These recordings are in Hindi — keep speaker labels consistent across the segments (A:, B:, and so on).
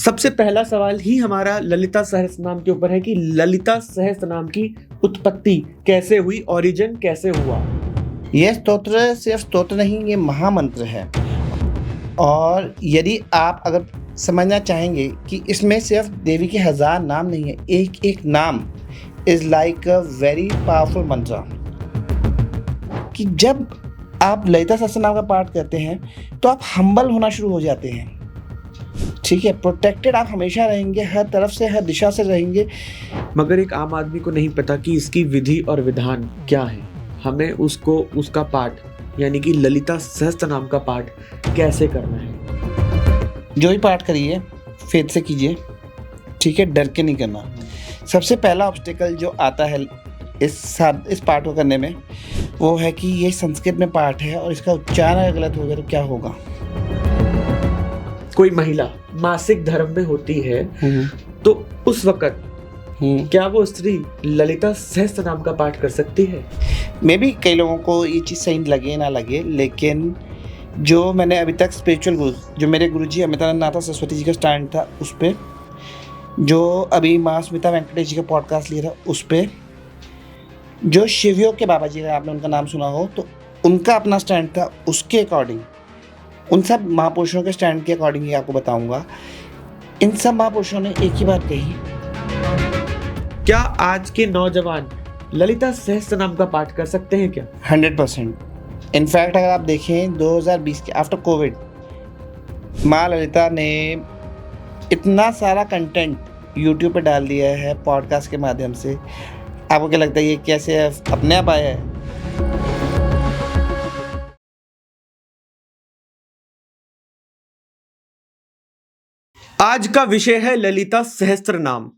A: सबसे पहला सवाल ही हमारा ललिता सहस्त्रनाम के ऊपर है कि ललिता सहस्त्रनाम की उत्पत्ति कैसे हुई, ओरिजिन कैसे हुआ।
B: यह स्तोत्र सिर्फ स्तोत्र नहीं, ये महामंत्र है। और यदि आप अगर समझना चाहेंगे कि इसमें सिर्फ देवी के 1000 नाम नहीं है, एक एक नाम is like a very powerful मंत्र। कि जब आप ललिता सहस्त्रनाम का पाठ करते हैं तो आप हम्बल होना शुरू हो जाते हैं। ठीक है, प्रोटेक्टेड आप हमेशा रहेंगे, हर तरफ से, हर दिशा से रहेंगे।
A: मगर एक आम आदमी को नहीं पता कि इसकी विधि और विधान क्या है। हमें उसका पाठ यानी कि ललिता सहस्त्रनाम का पाठ कैसे करना है।
B: जो भी पाठ करिए फेथ से कीजिए, ठीक है, डर के नहीं करना। सबसे पहला ऑब्स्टिकल जो आता है इस पाठ को करने में वो है कि ये संस्कृत में पाठ है और इसका उच्चारण अगर गलत हो गया तो क्या होगा।
A: कोई महिला मासिक धर्म में होती है तो उस वक्त क्या वो स्त्री ललिता सहस्त्रनाम का पाठ कर सकती है।
B: मे बी कई लोगों को ये चीज़ सही लगे ना लगे, लेकिन जो मैंने अभी तक स्पिरिचुअल गुरु, जो मेरे गुरुजी अमितानंद नाथ सरस्वती जी का स्टैंड था उस पर, जो अभी माँ स्मिता वेंकटेश जी का पॉडकास्ट लिया था उस पर, जो शिवयोग के बाबा जी, अगर आपने उनका नाम सुना हो तो उनका अपना स्टैंड था, उसके अकॉर्डिंग, उन सब महापुरुषों के स्टैंड के अकॉर्डिंग ही आपको बताऊंगा। इन सब महापुरुषों ने एक ही बात कही।
A: क्या आज के नौजवान ललिता सहस्त्रनाम का पाठ कर सकते हैं क्या?
B: 100%। इनफैक्ट अगर आप देखें 2020 के आफ्टर कोविड, माँ ललिता ने इतना सारा कंटेंट यूट्यूब पे डाल दिया है पॉडकास्ट के माध्यम से। आपको क्या लगता है ये कैसे अपने आप आया है?
A: आज का विषय है ललिता सहस्त्रनाम,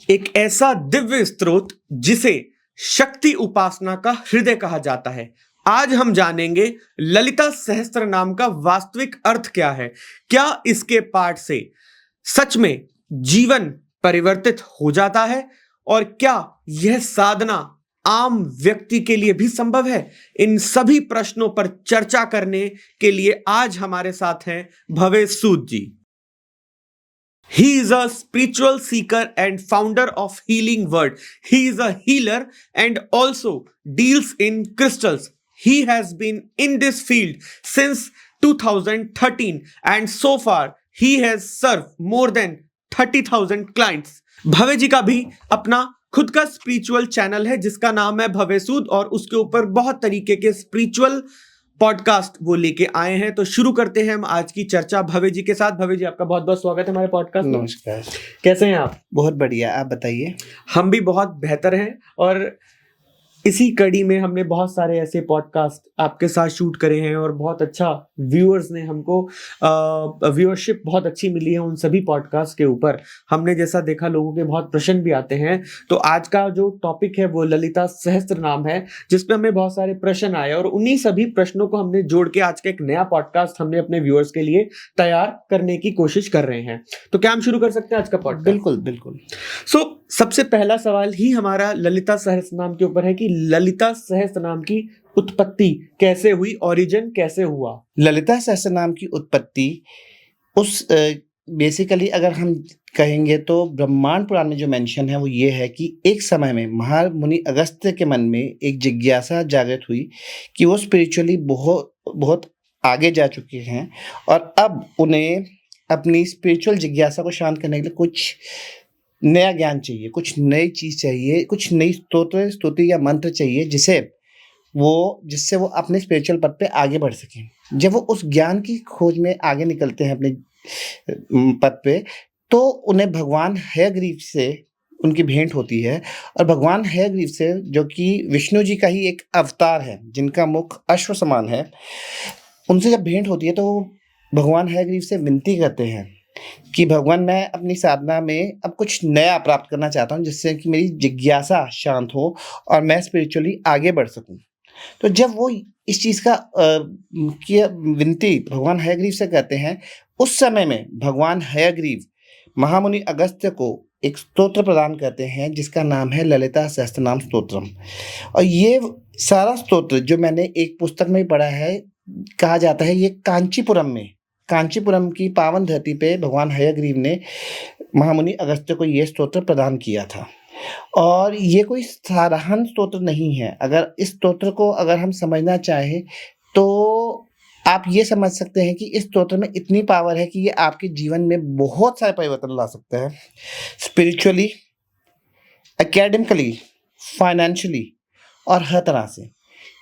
A: एक ऐसा दिव्य स्त्रोत जिसे शक्ति उपासना का हृदय कहा जाता है। आज हम जानेंगे ललिता सहस्त्रनाम का वास्तविक अर्थ क्या है, क्या इसके पाठ से सच में जीवन परिवर्तित हो जाता है और क्या यह साधना आम व्यक्ति के लिए भी संभव है। इन सभी प्रश्नों पर चर्चा करने के लिए आज हमारे साथ हैं भवेश सूद जी। He is a spiritual seeker and founder of Healing Word. He is a healer and also deals in crystals. He has been in this field since 2013 and so far he has served more than 30,000 clients. भवे जी का भी अपना खुद का स्पिरिचुअल चैनल है जिसका नाम है भवेश सूद और उसके ऊपर बहुत तरीके के स्पिरिचुअल पॉडकास्ट वो लेके आए हैं। तो शुरू करते हैं हम आज की चर्चा भवे जी के साथ। भवे जी, आपका बहुत बहुत स्वागत है हमारे पॉडकास्ट में।
B: नमस्कार।
A: कैसे हैं आप?
B: बहुत बढ़िया, आप बताइए।
A: हम भी बहुत बेहतर हैं और इसी कड़ी में हमने बहुत सारे ऐसे पॉडकास्ट आपके साथ शूट करे हैं और बहुत अच्छा व्यूअर्स ने हमको व्यूअरशिप बहुत अच्छी मिली है उन सभी पॉडकास्ट के ऊपर। हमने जैसा देखा लोगों के बहुत प्रश्न भी आते हैं। तो आज का जो टॉपिक है वो ललिता सहस्त्रनाम है जिसपे हमें बहुत सारे प्रश्न आए और उन्हीं सभी प्रश्नों को हमने जोड़ के आज का एक नया पॉडकास्ट हमने अपने व्यूअर्स के लिए तैयार करने की कोशिश कर रहे हैं। तो क्या हम शुरू कर सकते हैं आज का पॉडकास्ट?
B: बिल्कुल बिल्कुल।
A: सबसे पहला सवाल ही हमारा ललिता सहस्त्रनाम के ऊपर है कि ललिता सहस्त्रनाम की उत्पत्ति कैसे हुई, ओरिजिन कैसे हुआ।
B: ललिता सहस्त्रनाम की उत्पत्ति उस बेसिकली अगर हम कहेंगे तो ब्रह्मांड पुराण में जो मेंशन है वो ये है कि एक समय में महामुनि अगस्त्य के मन में एक जिज्ञासा जागृत हुई कि वो स्पिरिचुअली बहुत बहुत आगे जा चुके हैं और अब उन्हें अपनी स्पिरिचुअल जिज्ञासा को शांत करने के लिए कुछ नया ज्ञान चाहिए, कुछ नई चीज़ चाहिए, कुछ नई स्तुति या मंत्र चाहिए जिससे वो अपने स्पिरिचुअल पथ पे आगे बढ़ सकें। जब वो उस ज्ञान की खोज में आगे निकलते हैं अपने पथ पे तो उन्हें भगवान हयग्रीव से उनकी भेंट होती है और भगवान हयग्रीव से, जो कि विष्णु जी का ही एक अवतार है जिनका मुख अश्व समान है, उनसे जब भेंट होती है तो भगवान हयग्रीव से विनती करते हैं कि भगवान मैं अपनी साधना में अब कुछ नया प्राप्त करना चाहता हूँ जिससे कि मेरी जिज्ञासा शांत हो और मैं स्पिरिचुअली आगे बढ़ सकूँ। तो जब वो इस चीज़ का विनती भगवान हयग्रीव से करते हैं, उस समय में भगवान हयग्रीव महामुनि अगस्त्य को एक स्तोत्र प्रदान करते हैं जिसका नाम है ललिता सहस्त्रनाम स्तोत्रम। और ये सारा स्तोत्र जो मैंने एक पुस्तक में पढ़ा है, कहा जाता है ये कांचीपुरम की पावन धरती पे भगवान हयग्रीव ने महामुनि अगस्त्य को ये स्तोत्र प्रदान किया था। और ये कोई साधारण स्तोत्र नहीं है। अगर इस स्तोत्र को अगर हम समझना चाहें तो आप ये समझ सकते हैं कि इस स्तोत्र में इतनी पावर है कि ये आपके जीवन में बहुत सारे परिवर्तन ला सकता है, स्पिरिचुअली, एकेडमिकली, फाइनेंशियली और हर तरह से।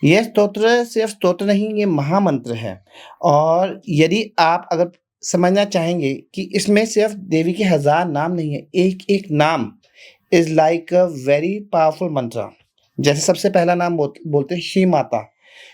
B: यह स्तोत्र सिर्फ स्तोत्र नहीं, ये महामंत्र है। और यदि आप अगर समझना चाहेंगे कि इसमें सिर्फ देवी के 1000 नाम नहीं है, एक एक नाम is like a very powerful मंत्र। जैसे सबसे पहला नाम बोलते हैं श्री माता।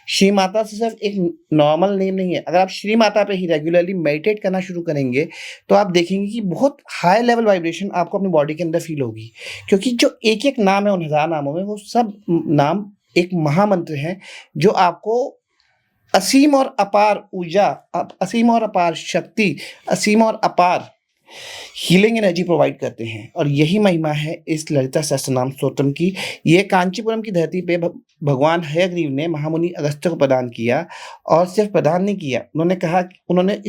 B: श्री माता से सिर्फ एक नॉर्मल नेम नहीं है। अगर आप श्री माता पे ही रेगुलरली मेडिटेट करना शुरू करेंगे तो आप देखेंगे कि बहुत हाई लेवल वाइब्रेशन आपको अपनी बॉडी के अंदर फील होगी, क्योंकि जो एक एक नाम है उन 1000 नामों में, वो सब नाम एक महामंत्र है जो आपको असीम और अपार ऊर्जा, असीम और अपार शक्ति, असीम और अपार हीलिंग एनर्जी प्रोवाइड करते हैं। और यही महिमा है इस ललिता सहस्त्रनाम स्तोत्रम की। ये कांचीपुरम की धरती पे भगवान हयग्रीव ने महामुनि अगस्त्य को प्रदान किया। और सिर्फ प्रदान नहीं किया, उन्होंने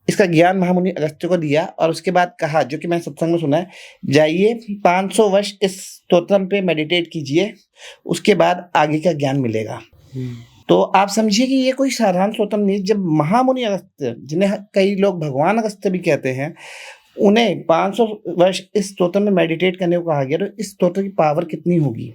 B: इसका ज्ञान महामुनि अगस्त्य को दिया और उसके बाद कहा, जो कि मैंने सत्संग में सुना है, जाइए 500 वर्ष इस स्तोत्रम पे मेडिटेट कीजिए, उसके बाद आगे का ज्ञान मिलेगा। तो आप समझिए कि ये कोई साधारण स्तोत्र नहीं। जब महामुनि अगस्त्य, जिन्हें कई लोग भगवान अगस्त्य भी कहते हैं, उन्हें 500 वर्ष इस स्तोत्र में मेडिटेट करने को कहा गया, तो इस स्तोत्र की पावर कितनी होगी।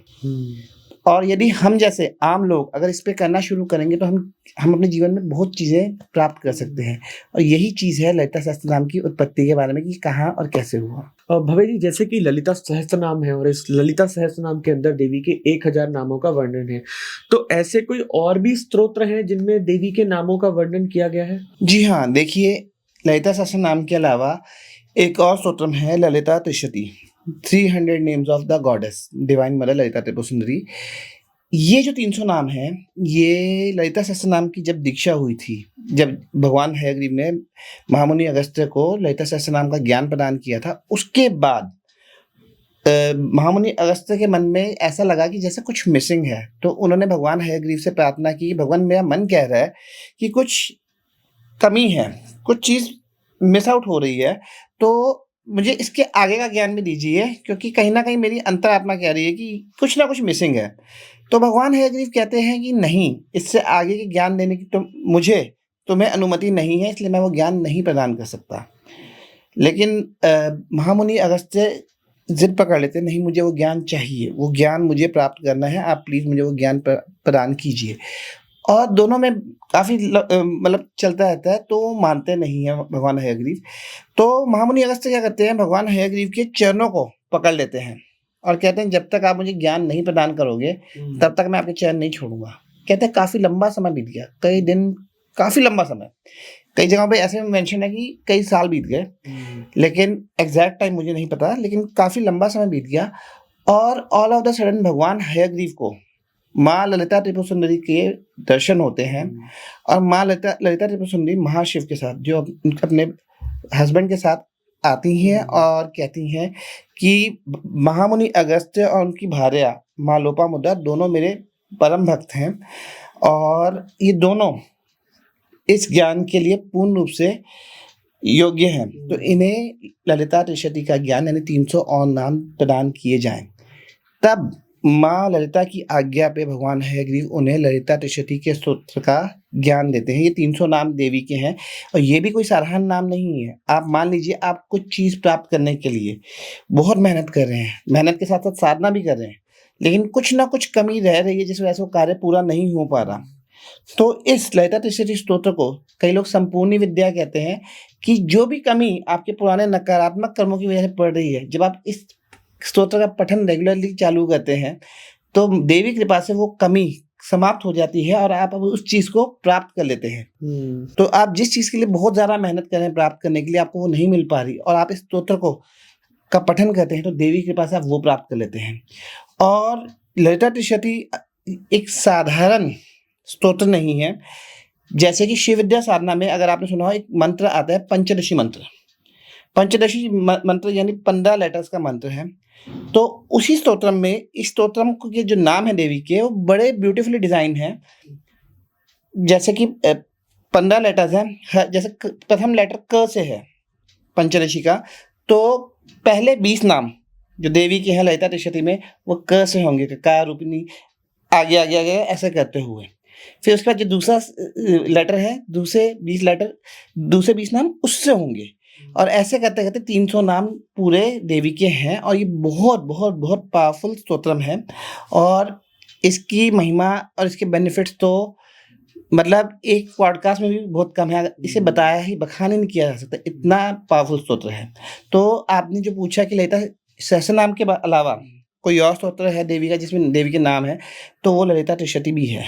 B: और यदि हम जैसे आम लोग अगर इस पे करना शुरू करेंगे तो हम अपने जीवन में बहुत चीज़ें प्राप्त कर सकते हैं। और यही चीज़ है ललिता सहस्त्रनाम की उत्पत्ति के बारे में कि कहाँ और कैसे हुआ।
A: भव्य जी, जैसे कि ललिता सहस्त्रनाम है और इस ललिता सहस्त्रनाम के अंदर देवी के 1000 नामों का वर्णन है, तो ऐसे कोई और भी स्तोत्र हैं जिनमें देवी के नामों का वर्णन किया गया है?
B: जी हाँ, देखिए, ललिता सहस्त्रनाम के अलावा एक और स्तोत्रम है Lalita Trishati, 300 names of the goddess, divine mother Lalita Tripura Sundari. ये जो 300 नाम हैं, ये ललिता सहस्त्रनाम की जब दीक्षा हुई थी, जब भगवान हयग्रीव ने महामुनि अगस्त्य को ललिता सहस्त्रनाम का ज्ञान प्रदान किया था, उसके बाद महामुनि अगस्त्य के मन में ऐसा लगा कि जैसे कुछ मिसिंग है। तो उन्होंने भगवान हयग्रीव से प्रार्थना की, भगवान मेरा मन कह रहा है कि कुछ कमी है, कुछ चीज़ मिस आउट हो रही है, तो मुझे इसके आगे का ज्ञान भी दीजिए, क्योंकि कहीं ना कहीं मेरी अंतरात्मा कह रही है कि कुछ ना कुछ मिसिंग है। तो भगवान हयग्रीव कहते हैं कि नहीं, इससे आगे के ज्ञान देने की तुम्हें अनुमति नहीं है, इसलिए मैं वो ज्ञान नहीं प्रदान कर सकता। लेकिन महामुनि अगस्त्य जिद पकड़ लेते, नहीं मुझे वो ज्ञान चाहिए, वो ज्ञान मुझे प्राप्त करना है, आप प्लीज़ मुझे वो ज्ञान प्रदान कीजिए। और दोनों में काफ़ी मतलब चलता रहता है, तो मानते नहीं है भगवान हयग्रीव। तो महामुनि अगस्त्य क्या करते हैं, भगवान हयग्रीव के चरणों को पकड़ लेते हैं और कहते हैं जब तक आप मुझे ज्ञान नहीं प्रदान करोगे तब तक मैं आपके चरण नहीं छोड़ूंगा। कहते हैं काफ़ी लंबा समय बीत गया, कई दिन, काफ़ी लंबा समय। कई जगहों पे ऐसे में मेंशन है कि कई साल बीत गए, लेकिन एग्जैक्ट टाइम मुझे नहीं पता, लेकिन काफ़ी लंबा समय बीत गया। और ऑल ऑफ द सडन भगवान हयग्रीव को माँ ललिता त्रिपुर सुंदरी के दर्शन होते हैं। और माँ ललिता त्रिपुर सुंदरी महाशिव के साथ, जो अपने हस्बैंड के साथ आती हैं और कहती हैं कि महामुनि अगस्त्य और उनकी भार्या माँ लोपामुद्रा दोनों मेरे परम भक्त हैं और ये दोनों इस ज्ञान के लिए पूर्ण रूप से योग्य हैं। तो इन्हें ललिता त्रिशती का ज्ञान यानी 300 और नाम प्रदान किए जाएं। तब माँ ललिता की आज्ञा पे भगवान हयग्रीव उन्हें ललिता त्रिशती के स्तोत्र का ज्ञान देते हैं। ये 300 नाम देवी के हैं और ये भी कोई साधारण नाम नहीं है। आप मान लीजिए आप कुछ चीज़ प्राप्त करने के लिए बहुत मेहनत कर रहे हैं, मेहनत के साथ साथ साधना भी कर रहे हैं, लेकिन कुछ ना कुछ कमी रह रही है जिस वजह से वो कार्य पूरा नहीं हो पा रहा। तो इस ललिता त्रिशती स्तोत्र को कई लोग संपूर्णी विद्या कहते हैं कि जो भी कमी आपके पुराने नकारात्मक कर्मों की वजह से पड़ रही है, जब आप इस स्तोत्र का पठन रेगुलरली चालू करते हैं तो देवी कृपा से वो कमी समाप्त हो जाती है और आप अब उस चीज़ को प्राप्त कर लेते हैं। तो आप जिस चीज़ के लिए बहुत ज़्यादा मेहनत कर रहे हैं प्राप्त करने के लिए, आपको वो नहीं मिल पा रही और आप इस स्तोत्र को का पठन करते हैं तो देवी कृपा से आप वो प्राप्त कर लेते हैं। और ललिता त्रिशती एक साधारण स्तोत्र नहीं है। जैसे कि शिव विद्या साधना में अगर आपने सुना हो एक मंत्र आता है पंचदशी मंत्र। पंचदशी मंत्र यानी 15 लेटर्स का मंत्र है। तो उसी स्तोत्रम में, इस स्तोत्रम के जो नाम है देवी के, वो बड़े ब्यूटीफुली डिजाइन है। जैसे कि 15 लेटर्स हैं। जैसे प्रथम लेटर क से है पंचदशी का, तो पहले 20 नाम जो देवी के हैं ललिता त्रिशती में वो क से होंगे, का रूपिणी, आगे आगे आगे ऐसे करते हुए। फिर उसके बाद जो दूसरा लेटर है, दूसरे 20 नाम उससे होंगे, और ऐसे करते करते 300 नाम पूरे देवी के हैं। और ये बहुत बहुत बहुत पावरफुल स्तोत्रम है, और इसकी महिमा और इसके बेनिफिट्स तो मतलब एक पॉडकास्ट में भी बहुत कम है, इसे बताया ही बखान ही नहीं किया जा सकता, इतना पावरफुल स्तोत्र है। तो आपने जो पूछा कि ललिता सहस्त्र नाम के अलावा कोई और स्तोत्र है देवी का जिसमें देवी के नाम है, तो वो ललिता त्रिशती भी है।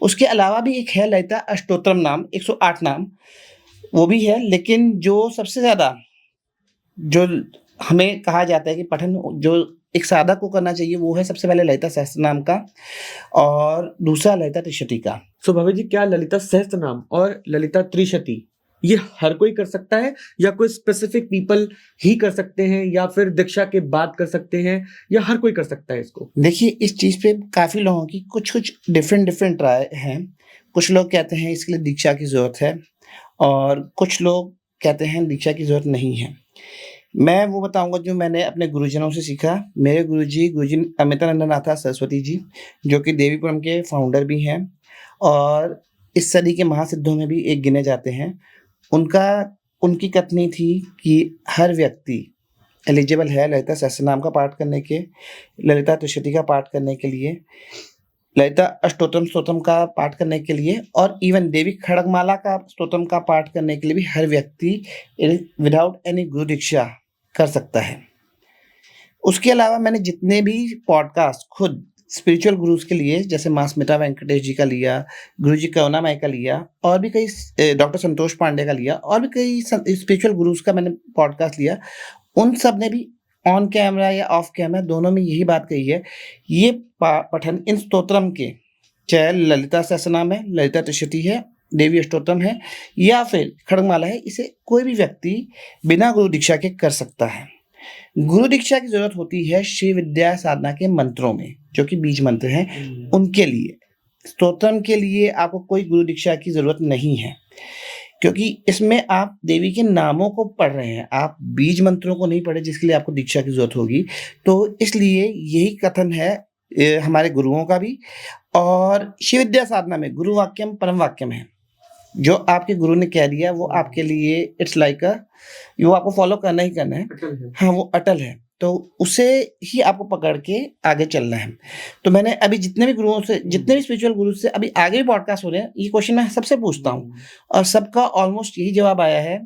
B: उसके अलावा भी एक है ललिता अष्टोत्तरम नाम, 108 नाम, वो भी है। लेकिन जो सबसे ज़्यादा जो हमें कहा जाता है कि पठन जो एक साधक को करना चाहिए, वो है सबसे पहले ललिता सहस्त्र नाम का, और दूसरा ललिता त्रिशती का।
A: सो भव्य जी, क्या ललिता सहस्त्र नाम और ललिता त्रिशती ये हर कोई कर सकता है, या कोई स्पेसिफिक पीपल ही कर सकते हैं, या फिर दीक्षा के बाद कर सकते हैं, या हर कोई कर सकता है इसको?
B: देखिए, इस चीज़ पे काफ़ी लोगों की कुछ डिफरेंट राय हैं। कुछ लोग कहते हैं इसके लिए दीक्षा की ज़रूरत है, और कुछ लोग कहते हैं दीक्षा की ज़रूरत नहीं है। मैं वो बताऊंगा जो मैंने अपने गुरुजनों से सीखा। मेरे गुरुजी अमितानंदनाथा सरस्वती जी, जो कि देवीपुरम के फाउंडर भी हैं और इस सदी के महासिद्धों में भी एक गिने जाते हैं। उनकी कथनी थी कि हर व्यक्ति एलिजिबल है ललिता सहस्त्रनाम का पाठ करने के, ललिता त्रिशती का पाठ करने के लिए, ललिता अष्टोत्तरम स्तोत्रम का पाठ करने के लिए, और इवन देवी खड़गमाला का स्तोत्रम का पाठ करने के लिए भी हर व्यक्ति विदाउट एनी गुरु दीक्षा कर सकता है। उसके अलावा मैंने जितने भी पॉडकास्ट खुद स्पिरिचुअल गुरुज के लिए, जैसे माँ स्मिता वेंकटेश जी का लिया, गुरुजी करुणामय का लिया, और भी कई डॉक्टर संतोष पांडे का लिया, और भी कई स्पिरिचुअल गुरुज का मैंने पॉडकास्ट लिया, उन सब ने भी ऑन कैमरा या ऑफ कैमरा दोनों में यही बात कही है, ये पठन इन स्तोत्रम के, चाहे ललिता सहस्त्रनाम है, ललिता त्रिशती है, देवी अष्टोत्तम है, या फिर खड़गमाला है, इसे कोई भी व्यक्ति बिना गुरु दीक्षा के कर सकता है। गुरु दीक्षा की जरूरत होती है श्री विद्या साधना के मंत्रों में, जो कि बीज मंत्र हैं, उनके लिए। स्तोत्रम के लिए आपको कोई गुरु दीक्षा की जरूरत नहीं है, क्योंकि इसमें आप देवी के नामों को पढ़ रहे हैं, आप बीज मंत्रों को नहीं पढ़े जिसके लिए आपको दीक्षा की जरूरत होगी। तो इसलिए यही कथन है हमारे गुरुओं का भी। और शिव विद्या साधना में गुरु वाक्यम परम वाक्यम है, जो आपके गुरु ने कह दिया वो आपके लिए इट्स लाइक वो आपको फॉलो करना ही करना है। हाँ, वो अटल है, तो उसे ही आपको पकड़ के आगे चलना है। तो मैंने अभी जितने भी स्पिरिचुअल गुरु से अभी आगे भी पॉडकास्ट हो रहे हैं, ये क्वेश्चन मैं सबसे पूछता हूँ, और सबका ऑलमोस्ट यही जवाब आया है,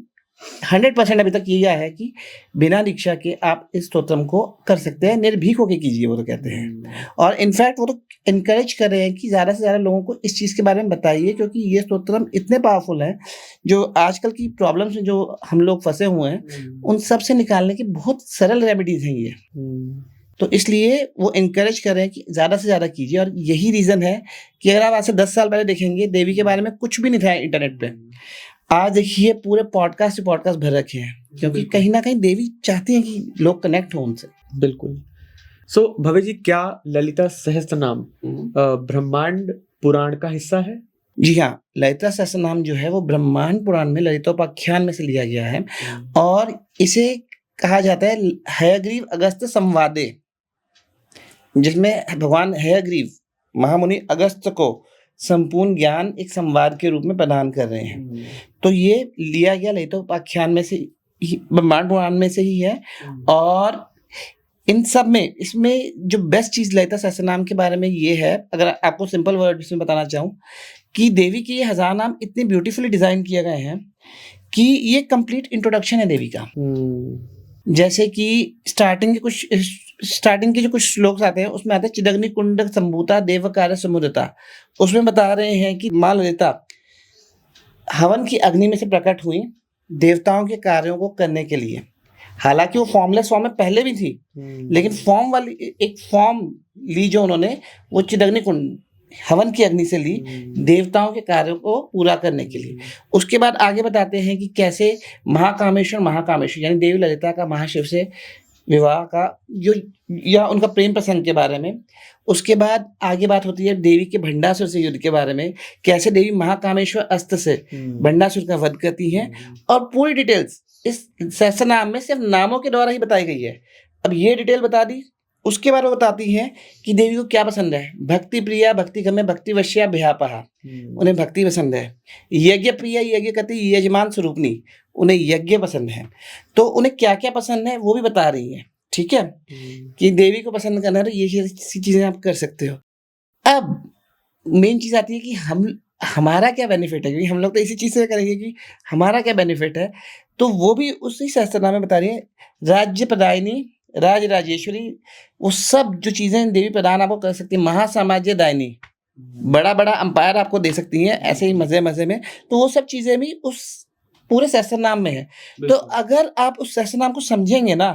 B: 100% अभी तक यही आया है कि बिना दीक्षा के आप इस स्तोत्रम को कर सकते हैं, निर्भीक होके कीजिए, वो तो कहते हैं। और इनफैक्ट वो तो इनकरेज कर रहे हैं कि ज़्यादा से ज़्यादा लोगों को इस चीज़ के बारे में बताइए, क्योंकि ये स्तोत्रम इतने पावरफुल हैं, जो आजकल की प्रॉब्लम्स में जो हम लोग फंसे हुए हैं, उन सब से निकालने की बहुत सरल रेमेडीज हैं ये। तो इसलिए वो इनकरेज कर रहे हैं कि ज़्यादा से ज़्यादा कीजिए। और यही रीज़न है कि अगर आप आज से 10 साल पहले देखेंगे, देवी के बारे में कुछ भी नहीं था इंटरनेट पे, आज देखिए पूरे पॉडकास्ट भर रखे हैं, क्योंकि कहीं ना कहीं देवी चाहती हैं कि लोग कनेक्ट हो उनसे।
A: बिल्कुल। सो भव्य जी, क्या ललिता सहस्त्रनाम ब्रह्मांड पुराण का हिस्सा है?
B: जी हाँ, ललिता सहस्त्रनाम जो है वो ब्रह्मांड पुराण में ललितोपाख्यान में से लिया गया है, और इसे कहा जाता है हयग्रीव अगस्त्य संवादे, जिसमें भगवान हयग्रीव महामुनि अगस्त्य को संपूर्ण ज्ञान एक संवाद के रूप में प्रदान कर रहे हैं। तो ये लिया गया ललितोपाख्यान में से, ब्रह्मांड पुराण में से ही है। और इन सब में इसमें जो बेस्ट चीज ललिता सहस्त्रनाम के बारे में ये है, अगर आपको सिंपल वर्ड में बताना चाहूँ, कि देवी के ये 1000 नाम इतने ब्यूटीफुली डिजाइन किए गए हैं कि ये कंप्लीट इंट्रोडक्शन है देवी का। जैसे कि स्टार्टिंग के जो कुछ श्लोक आते हैं, उसमें आते हैं चिदग्नि कुंड संभूता देव कार्य समुद्रता। उसमें बता रहे हैं कि माँ ललिता हवन की अग्नि में से प्रकट हुई देवताओं के कार्यों को करने के लिए। हालांकि वो फॉर्मलेस फॉर्म में पहले भी थी, लेकिन फॉर्म ली जो उन्होंने, वो चिदग्नि कुंड हवन की अग्नि से ली देवताओं के कार्यों को पूरा करने के लिए। उसके बाद आगे बताते हैं कि कैसे महाकामेश्वर यानी देवी ललिता का महाशिव से विवाह का जो या उनका प्रेम प्रसंग के बारे में। उसके बाद आगे बात होती है देवी के भंडासुर से युद्ध के बारे में, कैसे देवी महाकामेश्वर अस्त्र से भंडासुर का वध करती हैं, और पूरी डिटेल्स इस सहस्त्रनाम में सिर्फ नामों के द्वारा ही बताई गई है। अब ये डिटेल बता दी, उसके बाद वो बताती हैं कि देवी को क्या पसंद है। भक्ति प्रिया, भक्ति गम्य, भक्ति वश्या, भ्यापहा, उन्हें भक्ति पसंद है। यज्ञ प्रिया, यज्ञ कति, यजमान स्वरूपनी, उन्हें यज्ञ पसंद है। तो उन्हें क्या क्या पसंद है वो भी बता रही है, ठीक है, कि देवी को पसंद करना है तो ये चीजें आप कर सकते हो। अब मेन चीज आती है कि हमारा क्या बेनिफिट है, क्योंकि हम लोग तो इसी चीज से करेंगे कि हमारा क्या बेनिफिट है। तो वो भी उसी सहस्त्रनाम में बता रही है। राज्य प्रदायिनी, राज राजेश्वरी, वो सब जो चीजें देवी प्रदान आपको कर सकती है। महासाम्राज्य दायिनी, बड़ा बड़ा अंपायर आपको दे सकती हैं ऐसे ही मजे मजे में। तो वो सब चीजें भी उस पूरे सहस्त्रनाम में है। तो अगर आप उस सहस्त्रनाम को समझेंगे ना,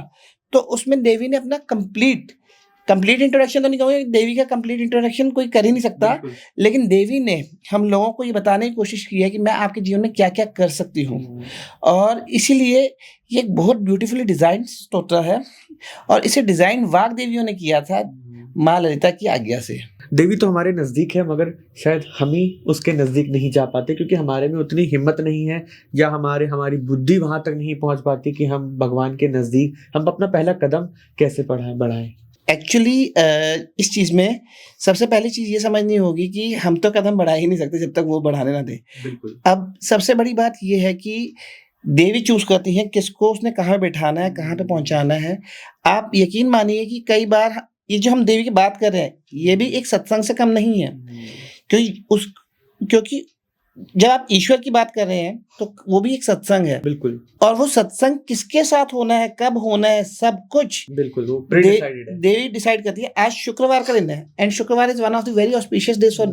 B: तो उसमें देवी ने अपना कंप्लीट इंट्रोडक्शन तो नहीं कहूँगा, देवी का कंप्लीट इंट्रोडक्शन कोई कर ही नहीं सकता, लेकिन देवी ने हम लोगों को ये बताने की कोशिश की है कि मैं आपके जीवन में क्या क्या कर सकती हूँ। और इसीलिए ये एक बहुत ब्यूटीफुली डिजाइन स्तोत्र है, और इसे डिजाइन वाग देवियों ने किया था माँ ललिता की आज्ञा से।
A: देवी तो हमारे नज़दीक है, मगर शायद हम ही उसके नज़दीक नहीं जा पाते, क्योंकि हमारे में उतनी हिम्मत नहीं है, या हमारी बुद्धि वहाँ तक नहीं पहुँच पाती कि हम भगवान के नज़दीक हम अपना पहला कदम कैसे बढ़ाएं।
B: एक्चुअली इस चीज़ में सबसे पहली चीज़ ये समझनी होगी कि हम तो कदम बढ़ा ही नहीं सकते जब तक वो बढ़ाने ना दे।
A: बिल्कुल।
B: अब सबसे बड़ी बात ये है कि देवी चूज करती है किसको उसने कहाँ बैठाना है, कहाँ पे पहुंचाना है। आप यकीन मानिए कि कई बार ये जो हम देवी की बात कर रहे हैं, ये भी एक सत्संग से कम नहीं है, क्योंकि जब आप ईश्वर की बात कर रहे हैं तो वो भी एक सत्संग है।
A: बिल्कुल।
B: और वो सत्संग किसके साथ होना है, कब होना है, सब कुछ
A: बिल्कुल वो प्री-डिसाइडेड है।
B: देवी डिसाइड करती है। आज शुक्रवार का दिन है, and Shukravar is one of the very auspicious days for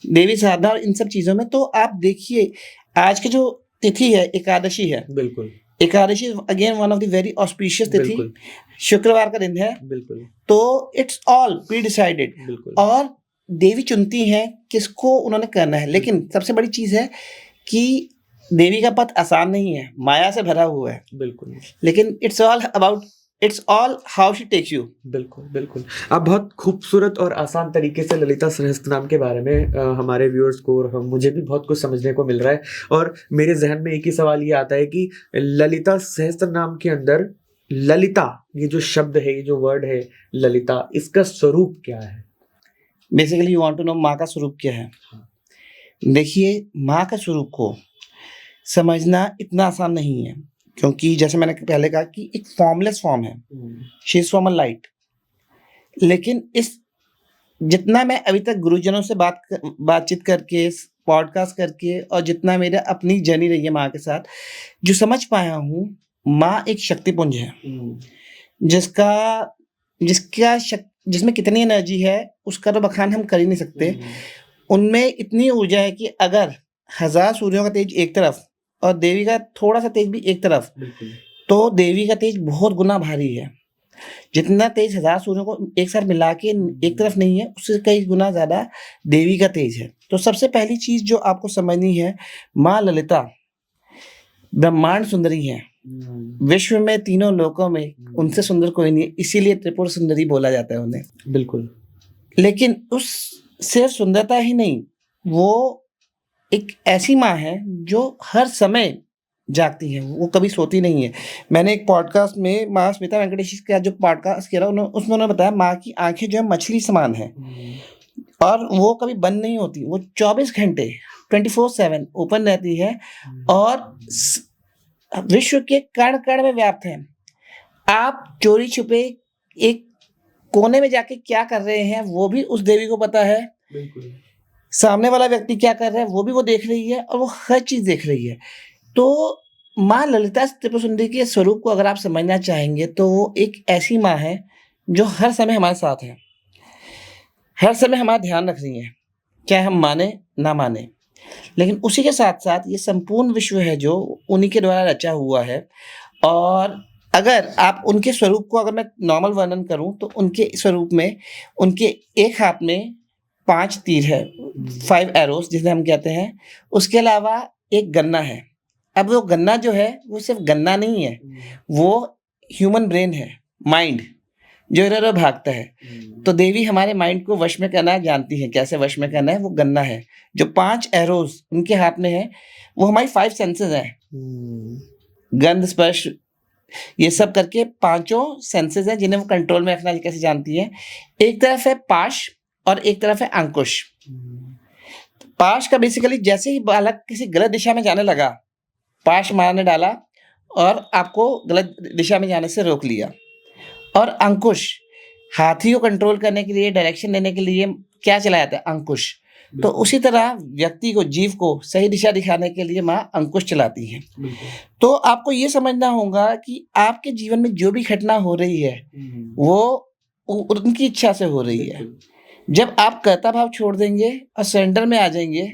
B: devi sadhana और इन सब चीजों में। तो आप देखिए आज की जो तिथि है एकादशी है।
A: बिल्कुल।
B: Ekadashi again one of the very auspicious तिथि, शुक्रवार का दिन है।
A: बिल्कुल।
B: तो इट्स ऑल प्री डिसाइडेड, और देवी चुनती हैं किसको उन्होंने करना है। लेकिन सबसे बड़ी चीज है कि देवी का पथ आसान नहीं है, माया से भरा हुआ है।
A: बिल्कुल।
B: लेकिन it's all how she takes you.
A: बिल्कुल। आप बहुत खूबसूरत और आसान तरीके से ललिता सहस्त्रनाम के बारे में हमारे व्यूअर्स को और मुझे भी बहुत कुछ समझने को मिल रहा है। और मेरे जहन में एक ही सवाल ये आता है कि ललिता सहस्त्रनाम के अंदर ललिता, ये जो शब्द है, ये जो वर्ड है ललिता, इसका स्वरूप क्या है?
B: Basically you want to know माँ का स्वरूप क्या है। देखिए, माँ का स्वरूप को समझना इतना आसान नहीं है, क्योंकि जैसे मैंने पहले कहा कि एक फॉर्मलेस फॉर्म है, she is from a light. लेकिन इस जितना मैं अभी तक गुरुजनों से बातचीत करके, पॉडकास्ट करके, और जितना मेरा अपनी जर्नी रही है माँ के साथ, जो समझ पाया हूँ, माँ एक शक्तिपुंज है जिसमें कितनी एनर्जी है उसका तो बखान हम कर ही नहीं सकते। उनमें इतनी ऊर्जा है कि अगर 1000 सूर्यों का तेज एक तरफ और देवी का थोड़ा सा तेज भी एक तरफ, तो देवी का तेज बहुत गुना भारी है। जितना तेज 1000 सूर्यों को एक साथ मिला के एक तरफ नहीं है, उससे कई गुना ज्यादा देवी का तेज है। तो सबसे पहली चीज जो आपको समझनी है, माँ ललिता ब्रह्मांड सुंदरी है। विश्व में तीनों लोकों में उनसे सुंदर कोई नहीं है, इसीलिए त्रिपुर सुंदरी बोला जाता है उन्हें।
A: बिल्कुल।
B: लेकिन उस सिर्फ सुंदरता ही नहीं, वो एक ऐसी माँ है जो हर समय जागती है, वो कभी सोती नहीं है। मैंने एक पॉडकास्ट में माँ स्मिता वेंकटेश का जो पॉडकास्ट किया उसमें उन्होंने बताया माँ की आंखें जो है मछली समान है, और वो कभी बंद नहीं होती, वो 24 घंटे 24/7 ओपन रहती है, और विश्व के कण कण में व्याप्त है। आप चोरी छुपे एक कोने में जाके क्या कर रहे हैं वो भी उस देवी को पता है।
A: बिल्कुल।
B: सामने वाला व्यक्ति क्या कर रहा है वो भी वो देख रही है, और वो हर चीज देख रही है। तो माँ ललिता त्रिपुर सुंदरी के स्वरूप को अगर आप समझना चाहेंगे, तो वो एक ऐसी माँ है जो हर समय हमारे साथ है, हर समय हमारा ध्यान रख रही है, चाहे हम माने ना माने। लेकिन उसी के साथ साथ ये संपूर्ण विश्व है जो उन्हीं के द्वारा रचा हुआ है। और अगर आप उनके स्वरूप को अगर मैं नॉर्मल वर्णन करूं, तो उनके स्वरूप में उनके एक हाथ में 5 तीर है, 5 एरोस जिसे हम कहते हैं। उसके अलावा एक गन्ना है। अब वो गन्ना जो है वो सिर्फ गन्ना नहीं है, वो ह्यूमन ब्रेन है, माइंड, जो इधर-उधर भागता है। तो देवी हमारे माइंड को वश में करना जानती हैं, कैसे वश में करना है, वो गन्ना है। जो 5 एरोज़ उनके हाथ में है, वो हमारी 5 सेंसेस हैं। गंध, स्पर्श, ये सब करके 5 सेंसेस हैं जिन्हें वो कंट्रोल में रखना कैसे जानती हैं। एक तरफ है पाश और एक तरफ है अंकुश। पाश का बेसिकली जैसे ही बालक किसी गलत दिशा में जाने लगा, पाश माँ ने डाला और आपको गलत दिशा में जाने से रोक लिया। और अंकुश हाथी को कंट्रोल करने के लिए, डायरेक्शन देने के लिए क्या चलाया जाता है? अंकुश। तो उसी तरह व्यक्ति को, जीव को सही दिशा दिखाने के लिए माँ अंकुश चलाती हैं। तो आपको ये समझना होगा कि आपके जीवन में जो भी घटना हो रही है वो उनकी इच्छा से हो रही है। जब आप कर्ता भाव छोड़ देंगे और सरेंडर में आ जाएंगे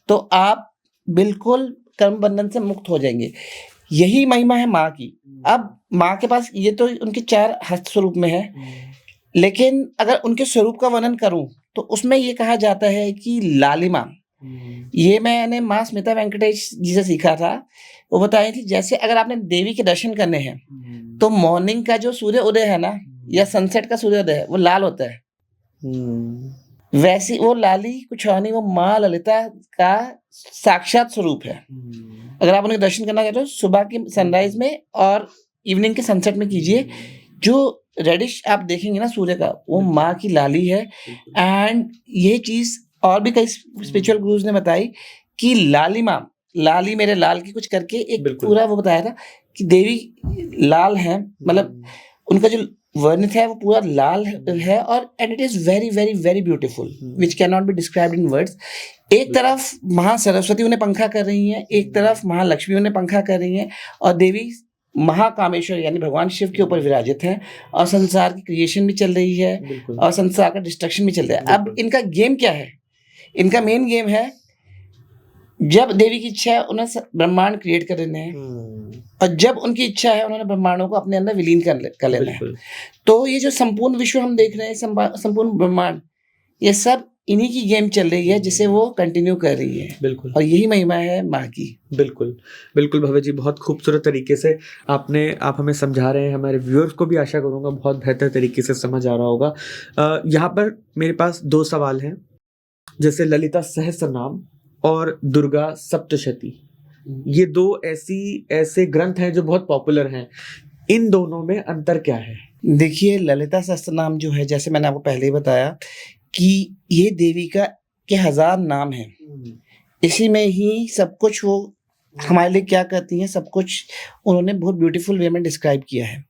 B: तो आप बिल्कुल कर्म बंधन से मुक्त हो जाएंगे। यही महिमा है माँ की। अब माँ के पास ये तो उनके 4 हस्त स्वरूप में है, लेकिन अगर उनके स्वरूप का वर्णन करूं तो उसमें ये कहा जाता है कि लालिमा। ये मैंने माँ स्मिता वेंकटेश जी से सीखा था। वो बताई थी जैसे अगर आपने देवी के दर्शन करने हैं तो मॉर्निंग का जो सूर्य उदय है ना, या सनसेट का सूर्योदय है, वो लाल होता है। वैसी वो लाली कुछ और नहीं, वो माँ ललिता का साक्षात स्वरूप है। अगर आप उनके दर्शन करना चाहते हो सुबह की सनराइज में और इवनिंग के सनसेट में कीजिए। जो रेडिश आप देखेंगे ना सूर्य का, वो माँ की लाली है। एंड ये चीज और भी कई स्पिरिचुअल गुरुज ने बताई कि लालिमा, लाली मेरे लाल की कुछ करके एक पूरा वो बताया था कि देवी लाल है, मतलब उनका जो वर्णित है वो पूरा लाल है। और and it is very very very beautiful which can not be described in words. एक तरफ महा सरस्वती उन्हें पंखा कर रही हैं, एक तरफ महालक्ष्मी उन्हें पंखा कर रही हैं, और देवी महाकामेश्वर यानी भगवान शिव के ऊपर विराजित है। और संसार की क्रिएशन भी चल रही है और संसार का डिस्ट्रक्शन भी चल रहा है। अब इनका गेम क्या है? इनका मेन गेम है, जब देवी की इच्छा है उन्हें ब्रह्मांड क्रिएट कर देने हैं, और जब उनकी इच्छा है उन्होंने ब्रह्मांडों को अपने अंदर विलीन कर लेना है। तो ये जो संपूर्ण विश्व हम देख रहे हैं, संपूर्ण ब्रह्मांड, ये सब इन्हीं की गेम चल रही है जिसे वो कंटिन्यू कर रही है।
A: बिल्कुल।
B: और यही महिमा है माँ की।
A: बिल्कुल बिल्कुल भव्य जी, बहुत खूबसूरत तरीके से आप हमें समझा रहे हैं। हमारे व्यूअर्स को भी आशा करूँगा बहुत बेहतर तरीके से समझ आ रहा होगा। यहाँ पर मेरे पास 2 सवाल हैं, जैसे ललिता सहस्त्र नाम और दुर्गा सप्तशती, ये 2 ऐसे ग्रंथ हैं जो बहुत पॉपुलर हैं। इन दोनों में अंतर क्या है?
B: देखिए, ललिता सहस्त्र नाम जो है, जैसे मैंने आपको पहले ही बताया कि ये देवी के 1000 नाम हैं। इसी में ही सब कुछ वो हमारे लिए क्या करती हैं, सब कुछ उन्होंने बहुत ब्यूटीफुल वे में डिस्क्राइब किया है।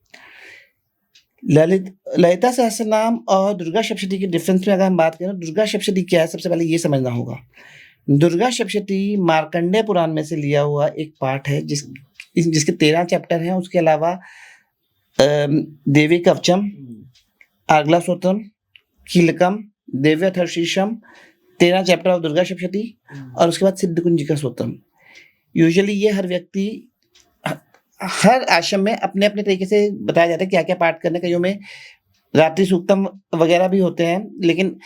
B: ललिता सहस्त्र नाम और दुर्गा सप्तशती के डिफरेंस में अगर हम बात करें, दुर्गा सप्तशती क्या है, सबसे पहले ये समझना होगा। दुर्गा सप्तशती मार्कंडेय पुराण में से लिया हुआ एक पाठ है जिसके 13 चैप्टर हैं। उसके अलावा देवी कवचम, आर्गला सूत्रम, कीलकम, देव्यथर्शीशम, 13 चैप्टर ऑफ दुर्गा सप्तशती, और उसके बाद सिद्ध कुंजिका सूत्रम। यूजुअली ये हर व्यक्ति, हर आश्रम में अपने अपने तरीके से बताया जाता है क्या क्या पाठ करने। कईयों में रात्रि सूक्तम वगैरह भी होते हैं, लेकिन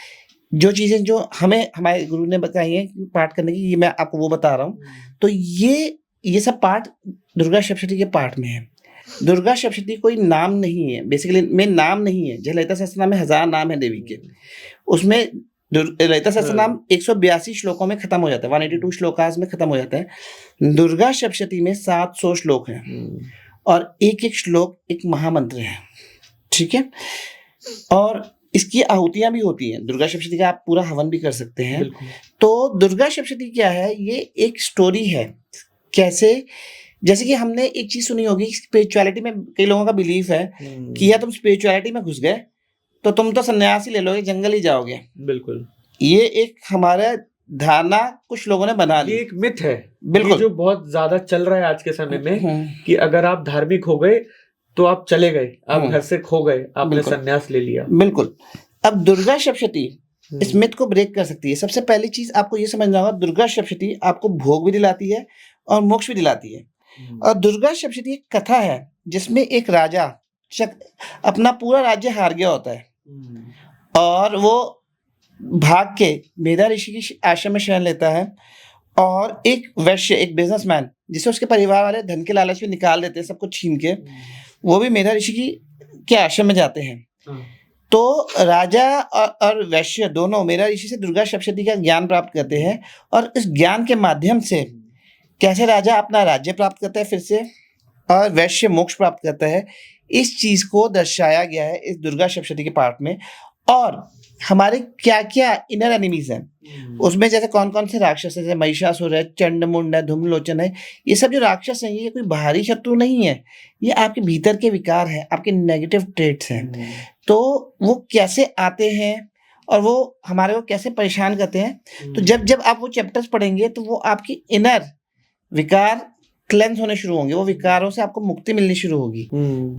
B: जो चीज़ें जो हमें हमारे गुरु ने बताई हैं पाठ करने की, ये मैं आपको वो बता रहा हूँ। तो ये सब पाठ दुर्गा सप्तशती के पाठ में है। दुर्गा सप्तशती कोई नाम नहीं है, बेसिकली में नाम नहीं है। जैसे ललिता सहस्त्र नाम में 1000 नाम है देवी के, उसमें ललिता सहस्त्र नाम 182 श्लोकों में खत्म हो जाता है, 182 श्लोकास में खत्म हो जाता है। दुर्गा सप्तशती में 700 श्लोक हैं और एक एक श्लोक एक महामंत्र है। ठीक है, और इसकी आहुतियां भी होती हैं। दुर्गा सप्तशती का आप पूरा हवन भी कर सकते हैं। तो दुर्गा सप्तशती क्या है, ये एक स्टोरी है। कैसे? जैसे कि हमने एक चीज सुनी होगी, स्पिरिचुअलिटी में कई लोगों का बिलीफ है कि या तुम स्पिरिचुअलिटी में घुस गए तो तुम तो सन्यास ही ले लोगे, जंगल ही जाओगे।
A: बिल्कुल,
B: ये एक हमारा धारणा कुछ लोगों ने बना ली।
A: ये एक मिथ है,
B: बिल्कुल,
A: जो बहुत ज्यादा चल रहा है आज के समय में कि अगर आप धार्मिक हो गए तो आप चले गए, आप घर से खो गए, आपने सन्यास ले लिया।
B: बिल्कुल। अब दुर्गा सप्तशती इस मिथ को ब्रेक कर सकती है। सबसे पहली चीज आपको ये समझना होगा, दुर्गा सप्तशती आपको भोग भी दिलाती है और मोक्ष भी दिलाती है। और दुर्गा सप्तशती एक कथा है जिसमें एक राजा अपना पूरा राज्य हार गया होता है और वो भाग के मेधा ऋषि की आश्रम में शरण लेता है, और एक वैश्य, एक बिजनेसमैन जिसे उसके परिवार वाले धन के लालच में निकाल देते हैं, सब कुछ छीन के, वो भी मेधा ऋषि के आश्रम में जाते हैं। तो राजा और वैश्य दोनों मेधा ऋषि से दुर्गा सप्तशती का ज्ञान प्राप्त करते हैं, और इस ज्ञान के माध्यम से कैसे राजा अपना राज्य प्राप्त करता है फिर से, और वैश्य मोक्ष प्राप्त करता है, इस चीज को दर्शाया गया है इस दुर्गा सप्तशती के पाठ में। और हमारे क्या क्या इनर एनिमीज हैं उसमें, जैसे कौन कौन से राक्षस है, जैसे महिषासुर है, चंडमुंड है, धूम्रलोचन है, ये सब जो राक्षस हैं ये कोई बाहरी शत्रु नहीं है, ये आपके भीतर के विकार हैं, आपके नेगेटिव ट्रेट्स हैं। तो वो कैसे आते हैं और वो हमारे को कैसे परेशान करते हैं, तो जब जब आप वो चैप्टर्स पढ़ेंगे तो वो आपकी इनर विकार क्लेंस होने शुरू होंगे, वो विकारों से आपको मुक्ति मिलनी शुरू होगी।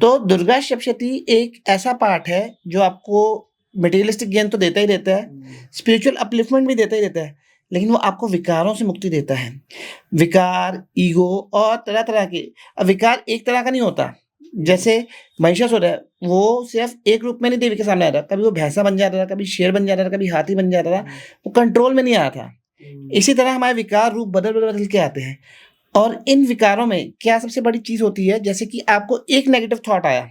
B: तो दुर्गा सप्तशती एक ऐसा पाठ है जो आपको मटेरियलिस्टिक ज्ञान तो देता ही देता है, स्पिरिचुअल अपलिफ्टमेंट भी देता ही देता है, लेकिन वो आपको विकारों से मुक्ति देता है। विकार, ईगो और तरह तरह के, अब विकार एक तरह का नहीं होता। जैसे महिषासुर है, वो सिर्फ एक रूप में नहीं देवी के सामने आ रहा, कभी वो भैंसा बन जाता था, कभी शेर बन जाता था, कभी हाथी बन जाता था, वो कंट्रोल में नहीं आ रहा था। इसी तरह हमारे विकार रूप बदल बदल बदल के आते हैं। और इन विकारों में क्या सबसे बड़ी चीज होती है, जैसे कि आपको एक नेगेटिव थॉट आया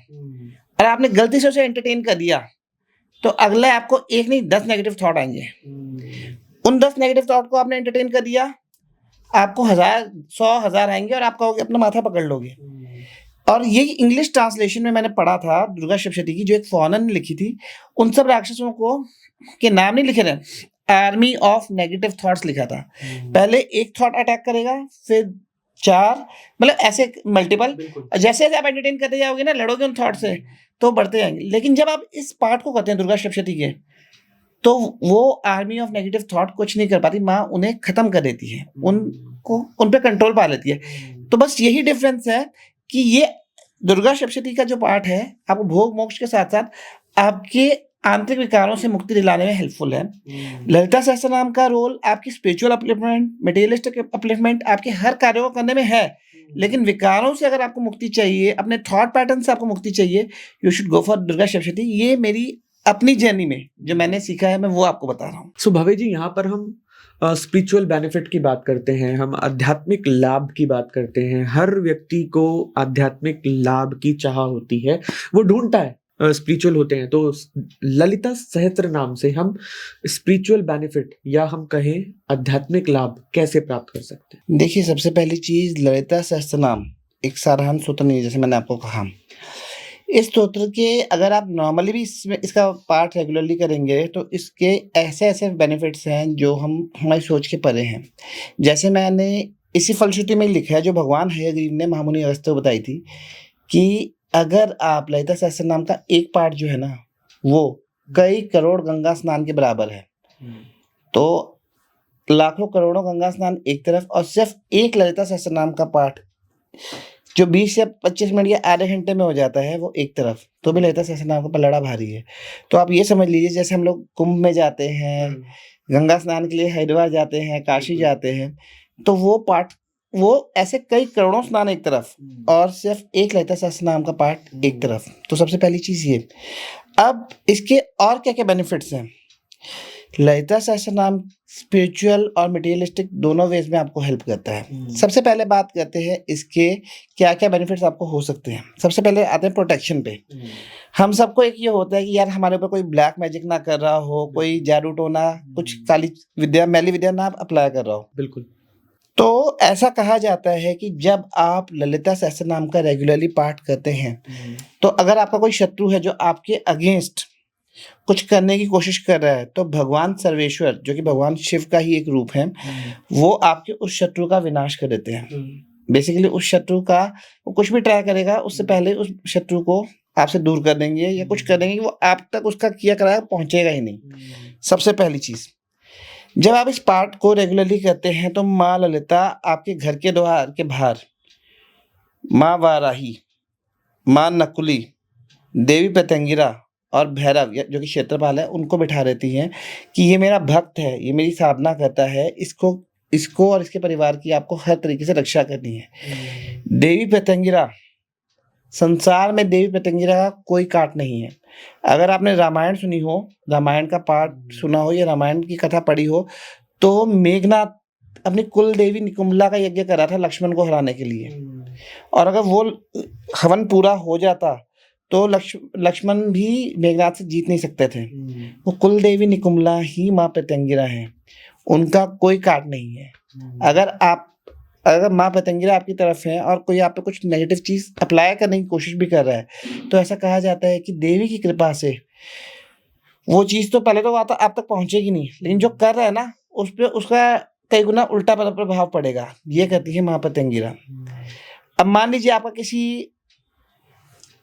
B: और आपने गलती से उसे एंटरटेन कर दिया, तो अगले आपको एक नहीं 10 नेगेटिव थॉट आएंगे। उन 10 नेगेटिव थॉट को आपने एंटरटेन कर दिया, आपको 1000, 100, 1000 आएंगे और आप कहोगे अपना माथा पकड़ लोगे। और ये इंग्लिश ट्रांसलेशन में मैंने पढ़ा था दुर्गा सप्तशती की, जो एक फॉरेनर ने लिखी थी। उन सब राक्षसों को के नाम नहीं लिखे थे, आर्मी ऑफ नेगेटिव थॉट्स लिखा था। पहले एक थॉट अटैक करेगा, फिर 4, मतलब ऐसे मल्टीपल। जैसे जैसे आप एंटरटेन करते जाओगे ना, लड़ोगे उन थॉट से, तो बढ़ते जाएंगे। लेकिन जब आप इस पार्ट को करते हैं दुर्गा सप्तशती के, तो वो आर्मी ऑफ नेगेटिव थॉट कुछ नहीं कर पाती, माँ उन्हें खत्म कर देती है, उनको उन पे कंट्रोल पा लेती है। तो बस यही डिफरेंस है कि ये दुर्गा सप्तशती का जो पार्ट है आपको भोग मोक्ष के साथ साथ आपके आंतरिक विकारों से मुक्ति दिलाने में हेल्पफुल है। ललिता सहस्त्रनाम का रोल आपकी स्पिरिचुअल अपलिफ्टमेंट, मटेरियलिस्टिक अपलिफ्टमेंट, आपके हर कार्यों को करने में है। लेकिन विकारों से अगर आपको मुक्ति चाहिए, अपने थॉट पैटर्न से आपको मुक्ति चाहिए, you should go for Durga Saptashati. ये मेरी अपनी जर्नी में जो मैंने सीखा है, मैं वो आपको बता रहा हूँ।
A: सो भव्य जी, यहाँ पर हम स्पिरिचुअल बेनिफिट की बात करते हैं, हम आध्यात्मिक लाभ की बात करते हैं। हर व्यक्ति को आध्यात्मिक लाभ की चाह होती है, वो ढूंढता है, स्पिरिचुअल होते हैं। तो ललिता सहस्त्र नाम से हम स्पिरिचुअल बेनिफिट या हम कहें आध्यात्मिक लाभ कैसे प्राप्त कर सकते हैं?
B: देखिए, सबसे पहली चीज, ललिता सहस्त्र नाम एक साधारण स्तोत्र नहीं है, जैसे मैंने आपको कहा। इस स्तोत्र के अगर आप नॉर्मली भी इसका पाठ रेगुलरली करेंगे तो इसके ऐसे ऐसे बेनिफिट्स हैं जो हम हमारी सोच के परे हैं। जैसे मैंने इसी फलश्रुति में लिखा है जो भगवान हयग्रीव ने महामुनि अगस्त्य को बताई थी, कि अगर आप ललिता सहस्त्र नाम का एक पाठ जो है ना, वो कई करोड़ गंगा स्नान के बराबर है। तो लाखों करोड़ों गंगा स्नान एक तरफ, और सिर्फ एक ललिता सहस्त्र नाम का पाठ जो 20 से 25 मिनट या आधे घंटे में हो जाता है, वो एक तरफ, तो भी ललिता सहस्त्र नाम का पलड़ा भारी है। तो आप ये समझ लीजिए, जैसे हम लोग कुंभ में जाते हैं, गंगा स्नान के लिए हरिद्वार जाते हैं, काशी जाते हैं, तो वो पाठ, वो ऐसे कई करोड़ों स्नान एक तरफ और सिर्फ एक ललिता सहस्त्र नाम का पाठ एक तरफ। तो सबसे पहली चीज ये। अब इसके और क्या क्या बेनिफिट्स हैं। ललिता सहस्त्र नाम स्पिरिचुअल और मटेरियलिस्टिक दोनों वेज में आपको हेल्प करता है। सबसे पहले बात करते हैं इसके क्या क्या बेनिफिट्स आपको हो सकते हैं। सबसे पहले आते हैं प्रोटेक्शन पे। हम सबको एक ये होता है कि यार हमारे ऊपर कोई ब्लैक मैजिक ना कर रहा हो, कोई जादू टोना, कुछ काली विद्या, मैली विद्या ना अप्लाई कर रहा हो।
A: बिल्कुल।
B: तो ऐसा कहा जाता है कि जब आप ललिता सहस्त्र नाम का रेगुलरली पाठ करते हैं, तो अगर आपका कोई शत्रु है जो आपके अगेंस्ट कुछ करने की कोशिश कर रहा है, तो भगवान सर्वेश्वर, जो कि भगवान शिव का ही एक रूप है, वो आपके उस शत्रु का विनाश कर देते हैं। बेसिकली उस शत्रु का, वो कुछ भी ट्राई करेगा उससे पहले उस शत्रु को आपसे दूर कर देंगे या कुछ कर देंगे कि वो आप तक उसका किया कराया पहुंचेगा ही नहीं। सबसे पहली चीज, जब आप इस पाठ को रेगुलरली करते हैं तो माँ ललिता आपके घर के द्वार के बाहर माँ वाराही, माँ नकुली, देवी पतंगिरा और भैरव जो कि क्षेत्रपाल है, उनको बिठा रहती हैं कि ये मेरा भक्त है, ये मेरी साधना करता है, इसको और इसके परिवार की आपको हर तरीके से रक्षा करनी है। देवी पतंगिरा, संसार में देवी पतंगिरा का कोई काट नहीं है। अगर आपने रामायण सुनी हो, रामायण का पाठ सुना हो या रामायण की कथा पढ़ी हो, तो मेघनाथ अपनी कुल देवी निकुंभला का यज्ञ करा था लक्ष्मण को हराने के लिए। और अगर वो हवन पूरा हो जाता तो लक्ष्मण भी मेघनाद से जीत नहीं सकते थे। वो कुल देवी निकुम्भला ही माँ प्रत्यंगिरा है, उनका कोई काट नहीं है। अगर माँ प्रत्यंगिरा आपकी तरफ है और कोई आप पे कुछ नेगेटिव चीज अप्लाई करने की कोशिश भी कर रहा है, तो ऐसा कहा जाता है कि देवी की कृपा से वो चीज तो पहले तो आप तक पहुंचेगी नहीं, लेकिन जो कर रहा है ना उस पर उसका कई गुना उल्टा प्रभाव पड़ेगा। ये कहती है माँ प्रत्यंगिरा। अब मान लीजिए आपका किसी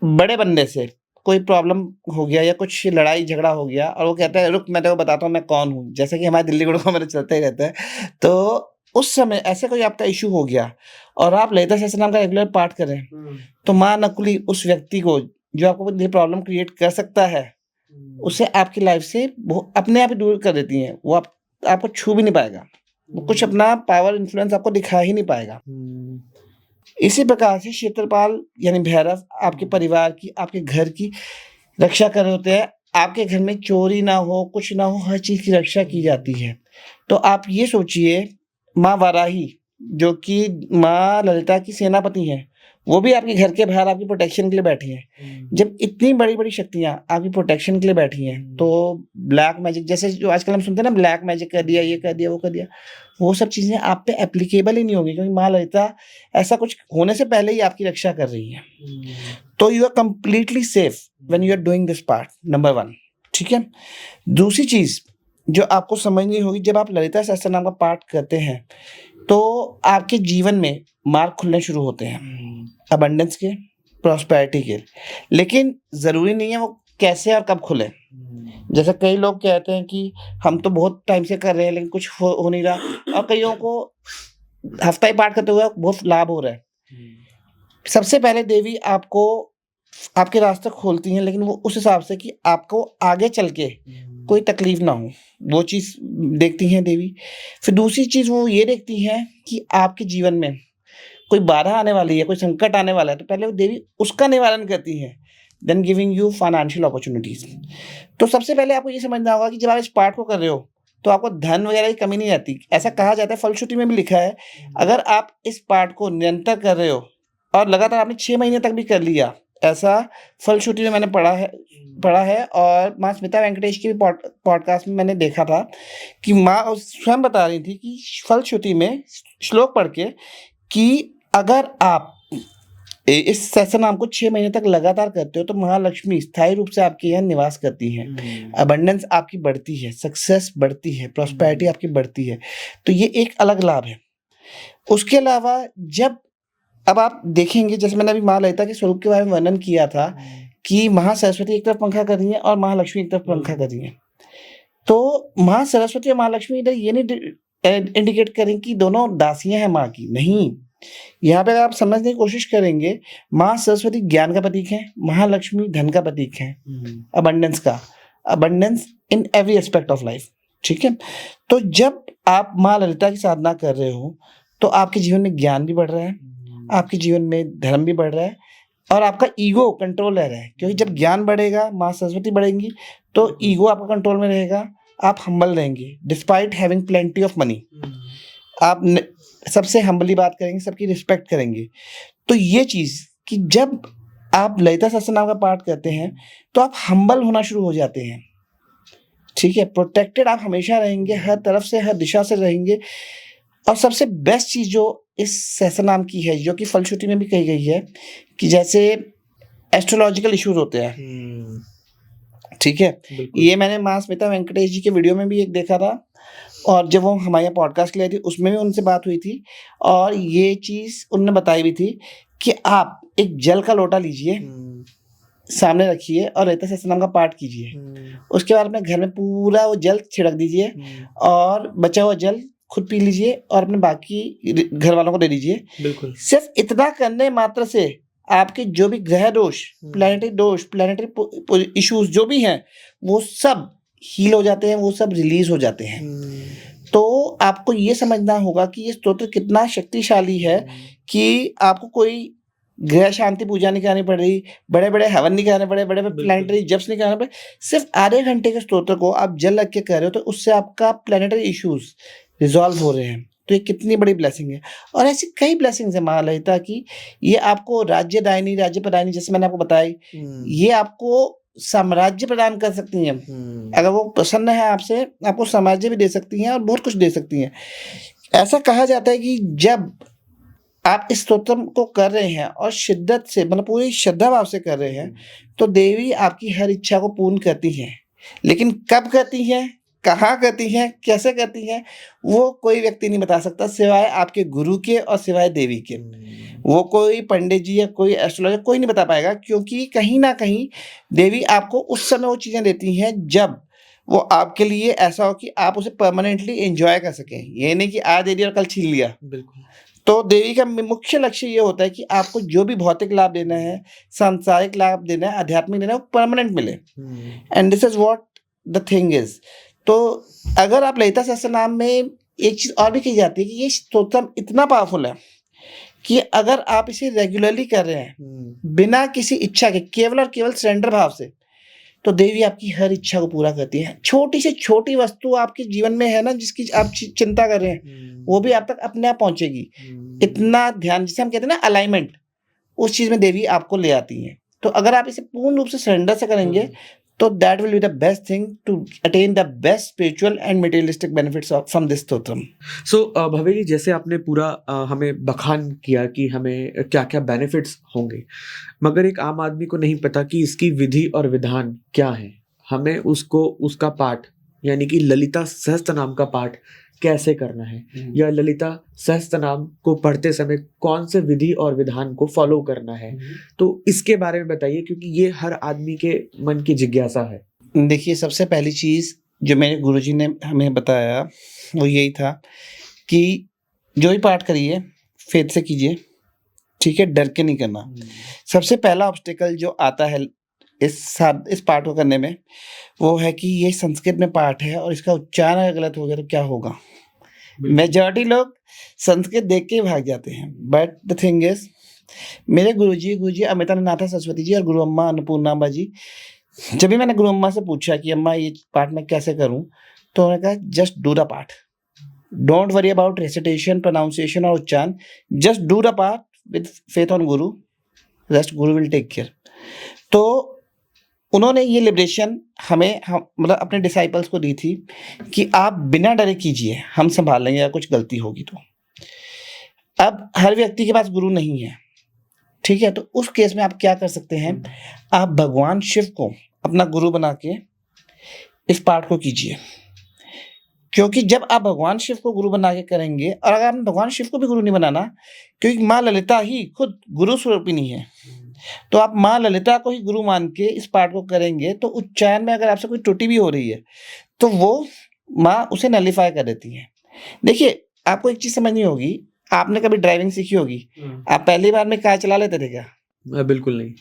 B: बड़े बंदे से कोई प्रॉब्लम हो गया या कुछ लड़ाई झगड़ा हो गया और वो कहता है रुक मैं तेरे को बताता हूँ मैं कौन हूँ, जैसे कि हमारे दिल्ली गुड़ों में चलते ही रहता है। तो उस समय ऐसे कोई आपका इशू हो गया और आप ललिता सहस्त्रनाम का रेगुलर पाठ करें, तो माँ नकुली उस व्यक्ति को जो आपको ये प्रॉब्लम क्रिएट कर सकता है उसे आपकी लाइफ से वो अपने आप ही दूर कर देती हैं। वो आपको छू भी नहीं पाएगा, वो कुछ अपना पावर इन्फ्लुएंस आपको दिखा ही नहीं पाएगा। इसी प्रकार से क्षेत्रपाल यानी भैरव आपके परिवार की, आपके घर की रक्षा कर रहे होते हैं। आपके घर में चोरी ना हो, कुछ ना हो, हर चीज की रक्षा की जाती है। तो आप ये सोचिए माँ वाराही जो कि माँ ललिता की सेनापति हैं, वो भी आपके घर के बाहर आपकी प्रोटेक्शन के लिए बैठी हैं। जब इतनी बड़ी बड़ी शक्तियां आपकी प्रोटेक्शन के लिए बैठी हैं, तो ब्लैक मैजिक जैसे जो आजकल हम सुनते हैं ना, ब्लैक मैजिक कर दिया, ये कर दिया, वो कर दिया, वो सब चीजें आप पे एप्लीकेबल ही नहीं होंगी, क्योंकि माँ ललिता ऐसा कुछ होने से पहले ही आपकी रक्षा कर रही है। तो you are completely safe when you are doing this part, number 1। ठीक है। दूसरी चीज जो आपको समझनी होगी, जब आप ललिता सहस्त्रनाम का पाठ करते हैं तो आपके जीवन में मार्ग खुलने शुरू होते हैं अबंडेंस के, प्रॉस्पेरिटी के। लेकिन जरूरी नहीं है वो कैसे और कब खुले। जैसे कई लोग कहते हैं कि हम तो बहुत टाइम से कर रहे हैं लेकिन कुछ हो नहीं रहा, और कईयों को हफ्ता ही पाठ करते हुए बहुत लाभ हो रहा है। सबसे पहले देवी आपको आपके रास्ते खोलती हैं, लेकिन वो उस हिसाब से कि आपको आगे चल के कोई तकलीफ ना हो, वो चीज देखती हैं देवी। फिर दूसरी चीज वो ये देखती हैं कि आपके जीवन में कोई बाधा आने वाली है, कोई संकट आने वाला है, तो पहले वो देवी उसका निवारण करती है, then giving you financial opportunities. तो सबसे पहले आपको ये समझना होगा कि जब आप इस पाठ को कर रहे हो तो आपको धन वगैरह की कमी नहीं आती। ऐसा कहा जाता है, फलश्रुति में भी लिखा है, अगर आप इस पाठ को निरंतर कर रहे हो और लगातार आपने 6 महीने तक भी कर लिया, ऐसा फलश्रुति में मैंने पढ़ा है। और माँ स्मिता वेंकटेश की भी पॉडकास्ट में मैंने देखा था कि माँ स्वयं बता रही थी कि फलश्रुति में श्लोक पढ़ के कि अगर आप इस सहस्त्रनाम को 6 महीने तक लगातार करते हो तो महालक्ष्मी स्थायी रूप से आपके यहाँ निवास करती है, अबंडेंस आपकी बढ़ती है, सक्सेस बढ़ती है, प्रॉस्पेरिटी आपकी बढ़ती है। तो ये एक अलग लाभ है। उसके अलावा जब अब आप देखेंगे, जैसे मैंने अभी माँ ललिता के स्वरूप के बारे में वर्णन किया था कि महासरस्वती एक तरफ पंखा कर रही है और महालक्ष्मी एक तरफ पंखा कर रही है, तो महासरस्वती और महालक्ष्मी इधर ये नहीं इंडिकेट करें कि दोनों दासियां हैं माँ की, नहीं। यहाँ पे अगर आप समझने की कोशिश करेंगे, माँ सरस्वती ज्ञान का प्रतीक है, महालक्ष्मी धन का प्रतीक है, अबंडेंस का, abundance in every aspect of life. ठीक है। तो जब आप माँ ललिता की साधना कर रहे हो तो आपके जीवन में ज्ञान भी बढ़ रहा है, आपके जीवन में धर्म भी बढ़ रहा है, और आपका ईगो कंट्रोल रह रहा है। क्योंकि जब ज्ञान बढ़ेगा, माँ सरस्वती बढ़ेंगी, तो ईगो आपका कंट्रोल में रहेगा, आप हम्बल रहेंगे despite having plenty of money. आप सबसे हम्बली बात करेंगे, सबकी रिस्पेक्ट करेंगे। तो ये चीज कि जब आप ललिता सहस्त्रनाम का पाठ करते हैं तो आप हम्बल होना शुरू हो जाते हैं। ठीक है। प्रोटेक्टेड आप हमेशा रहेंगे, हर तरफ से, हर दिशा से रहेंगे। और सबसे बेस्ट चीज जो इस सहस्त्रनाम की है, जो कि फलश्रुति में भी कही गई है, कि जैसे एस्ट्रोलॉजिकल इश्यूज होते हैं, ठीक है, ये मैंने माँ स्मिता वेंकटेश जी के वीडियो में भी एक देखा था, और जब वो हमारे यहाँ पॉडकास्ट के लिए थी उसमें भी उनसे बात हुई थी, और ये चीज उन्होंने बताई भी थी कि आप एक जल का लोटा लीजिए, सामने रखिए और ललिता सहस्त्रनाम का पाठ कीजिए। उसके बाद अपने घर में पूरा वो जल छिड़क दीजिए और बचा हुआ जल खुद पी लीजिए और अपने बाकी घर वालों को दे दीजिए।
A: बिल्कुल।
B: सिर्फ इतना करने मात्र से आपके जो भी ग्रह दोष, प्लैनेटरी इश्यूज जो भी हैं, वो सब हील हो जाते हैं, वो सब रिलीज हो जाते हैं। तो आपको ये समझना होगा कि ये स्तोत्र कितना शक्तिशाली है कि आपको कोई ग्रह शांति पूजा नहीं करानी पड़ रही, बड़े बड़े हवन नहीं कराने पड़े, बड़े बड़े प्लैनेटरी जप्स नहीं कराने पड़े। सिर्फ आधे घंटे के स्तोत्र को आप जल रख के कर रहे हो तो उससे आपका प्लैनेटरी इश्यूज रिजॉल्व हो रहे हैं। तो ये कितनी बड़ी ब्लेसिंग है। और ऐसी कई ब्लेसिंग्स है माँ ललिता की। ये आपको राज्यदायिनी, राज्य प्रदायिनी, जैसे मैंने आपको बताई, ये आपको साम्राज्य प्रदान कर सकती हैं। अगर वो प्रसन्न है आपसे, आपको साम्राज्य भी दे सकती हैं और बहुत कुछ दे सकती हैं। ऐसा कहा जाता है कि जब आप इस स्तोत्र को कर रहे हैं और शिद्दत से, मतलब पूरी श्रद्धा भाव से कर रहे हैं, तो देवी आपकी हर इच्छा को पूर्ण करती हैं। लेकिन कब करती हैं, कहाँ करती हैं, कैसे करती हैं, वो कोई व्यक्ति नहीं बता सकता सिवाय आपके गुरु के और सिवाय देवी के। वो कोई पंडित जी या कोई एस्ट्रोलॉजर कोई नहीं बता पाएगा, क्योंकि कहीं ना कहीं देवी आपको उस समय वो चीज़ें देती हैं जब वो आपके लिए ऐसा हो कि आप उसे परमानेंटली एंजॉय कर सकें। ये नहीं कि आज दे दिया और कल छीन लिया।
A: बिल्कुल।
B: तो देवी का मुख्य लक्ष्य ये होता है कि आपको जो भी भौतिक लाभ देना है, सांसारिक लाभ देना है, आध्यात्मिक देना है, वो परमानेंट मिले। And this is what the thing is. तो अगर आप ललिता सहस्त्रनाम में एक चीज और भी कही जाती है कि ये स्तोत्र इतना पावरफुल है कि अगर आप इसे रेगुलरली कर रहे हैं बिना किसी इच्छा के, केवल और केवल सरेंडर भाव से, तो देवी आपकी हर इच्छा को पूरा करती है। छोटी से छोटी वस्तु आपके जीवन में है ना जिसकी आप चिंता कर रहे हैं, वो भी आप तक अपने आप पहुंचेगी। इतना ध्यान, जिसे हम कहते हैं ना अलाइनमेंट, उस चीज में देवी आपको ले आती है। तो अगर आप इसे पूर्ण रूप से सरेंडर से करेंगे तो that will be the best thing to attain the best spiritual and materialistic benefits from this stotram.
A: So Bhavya ji, जैसे आपने पूरा हमें बखान किया कि हमें क्या क्या बेनिफिट्स होंगे, मगर एक आम आदमी को नहीं पता कि इसकी विधि और विधान क्या है। हमें उसका पाठ, यानी कि ललिता सहस्त्रनाम का पाठ कैसे करना है, या ललिता सहस्त्रनाम को पढ़ते समय कौन से विधि और विधान को फॉलो करना है, तो इसके बारे में बताइए, क्योंकि ये हर आदमी के मन की जिज्ञासा है।
B: देखिए, सबसे पहली चीज जो मेरे गुरुजी ने हमें बताया वो यही था कि जो भी पाठ करिए फेथ से कीजिए, ठीक है, डर के नहीं करना। सबसे पहला ऑब्स्टिकल जो आता है इस पाठ को करने में वो है कि ये संस्कृत में पाठ है और इसका उच्चारण अगर गलत हो गया तो क्या होगा। मेजॉरिटी लोग संस्कृत देख के ही भाग जाते हैं, बट द थिंग इज, मेरे गुरुजी अमृतानंद सरस्वती जी और गुरु अम्मा अन्नपूर्णाम्बा जी, जब भी मैंने गुरु अम्मा से पूछा कि अम्मा ये पाठ मैं कैसे करूं, तो उन्होंने कहा जस्ट डू द पाठ, don't worry about recitation, pronunciation और उच्चारण, जस्ट डू द पाठ with faith on Guru, rest Guru will take care. तो उन्होंने ये लिबरेशन हमें मतलब अपने डिसाइपल्स को दी थी कि आप बिना डरे कीजिए, हम संभाल लेंगे अगर कुछ गलती होगी तो। अब हर व्यक्ति के पास गुरु नहीं है, ठीक है, तो उस केस में आप क्या कर सकते हैं, आप भगवान शिव को अपना गुरु बना के इस पाठ को कीजिए। क्योंकि जब आप भगवान शिव को गुरु बना के करेंगे, और अगर आपने भगवान शिव को भी गुरु नहीं बनाना, क्योंकि माँ ललिता ही खुद गुरु स्वरूपिणी है, तो आप माँ ललिता को ही गुरु मान के इस पाठ को करेंगे, तो उच्चारण में अगर आपसे कोई त्रुटि भी हो रही है तो वो माँ उसे नलिफाई कर देती है। देखिए, आपको एक चीज समझनी होगी, आपने कभी ड्राइविंग सीखी होगी, आप पहली बार में कार चला लेते थे क्या?
A: बिल्कुल नहीं।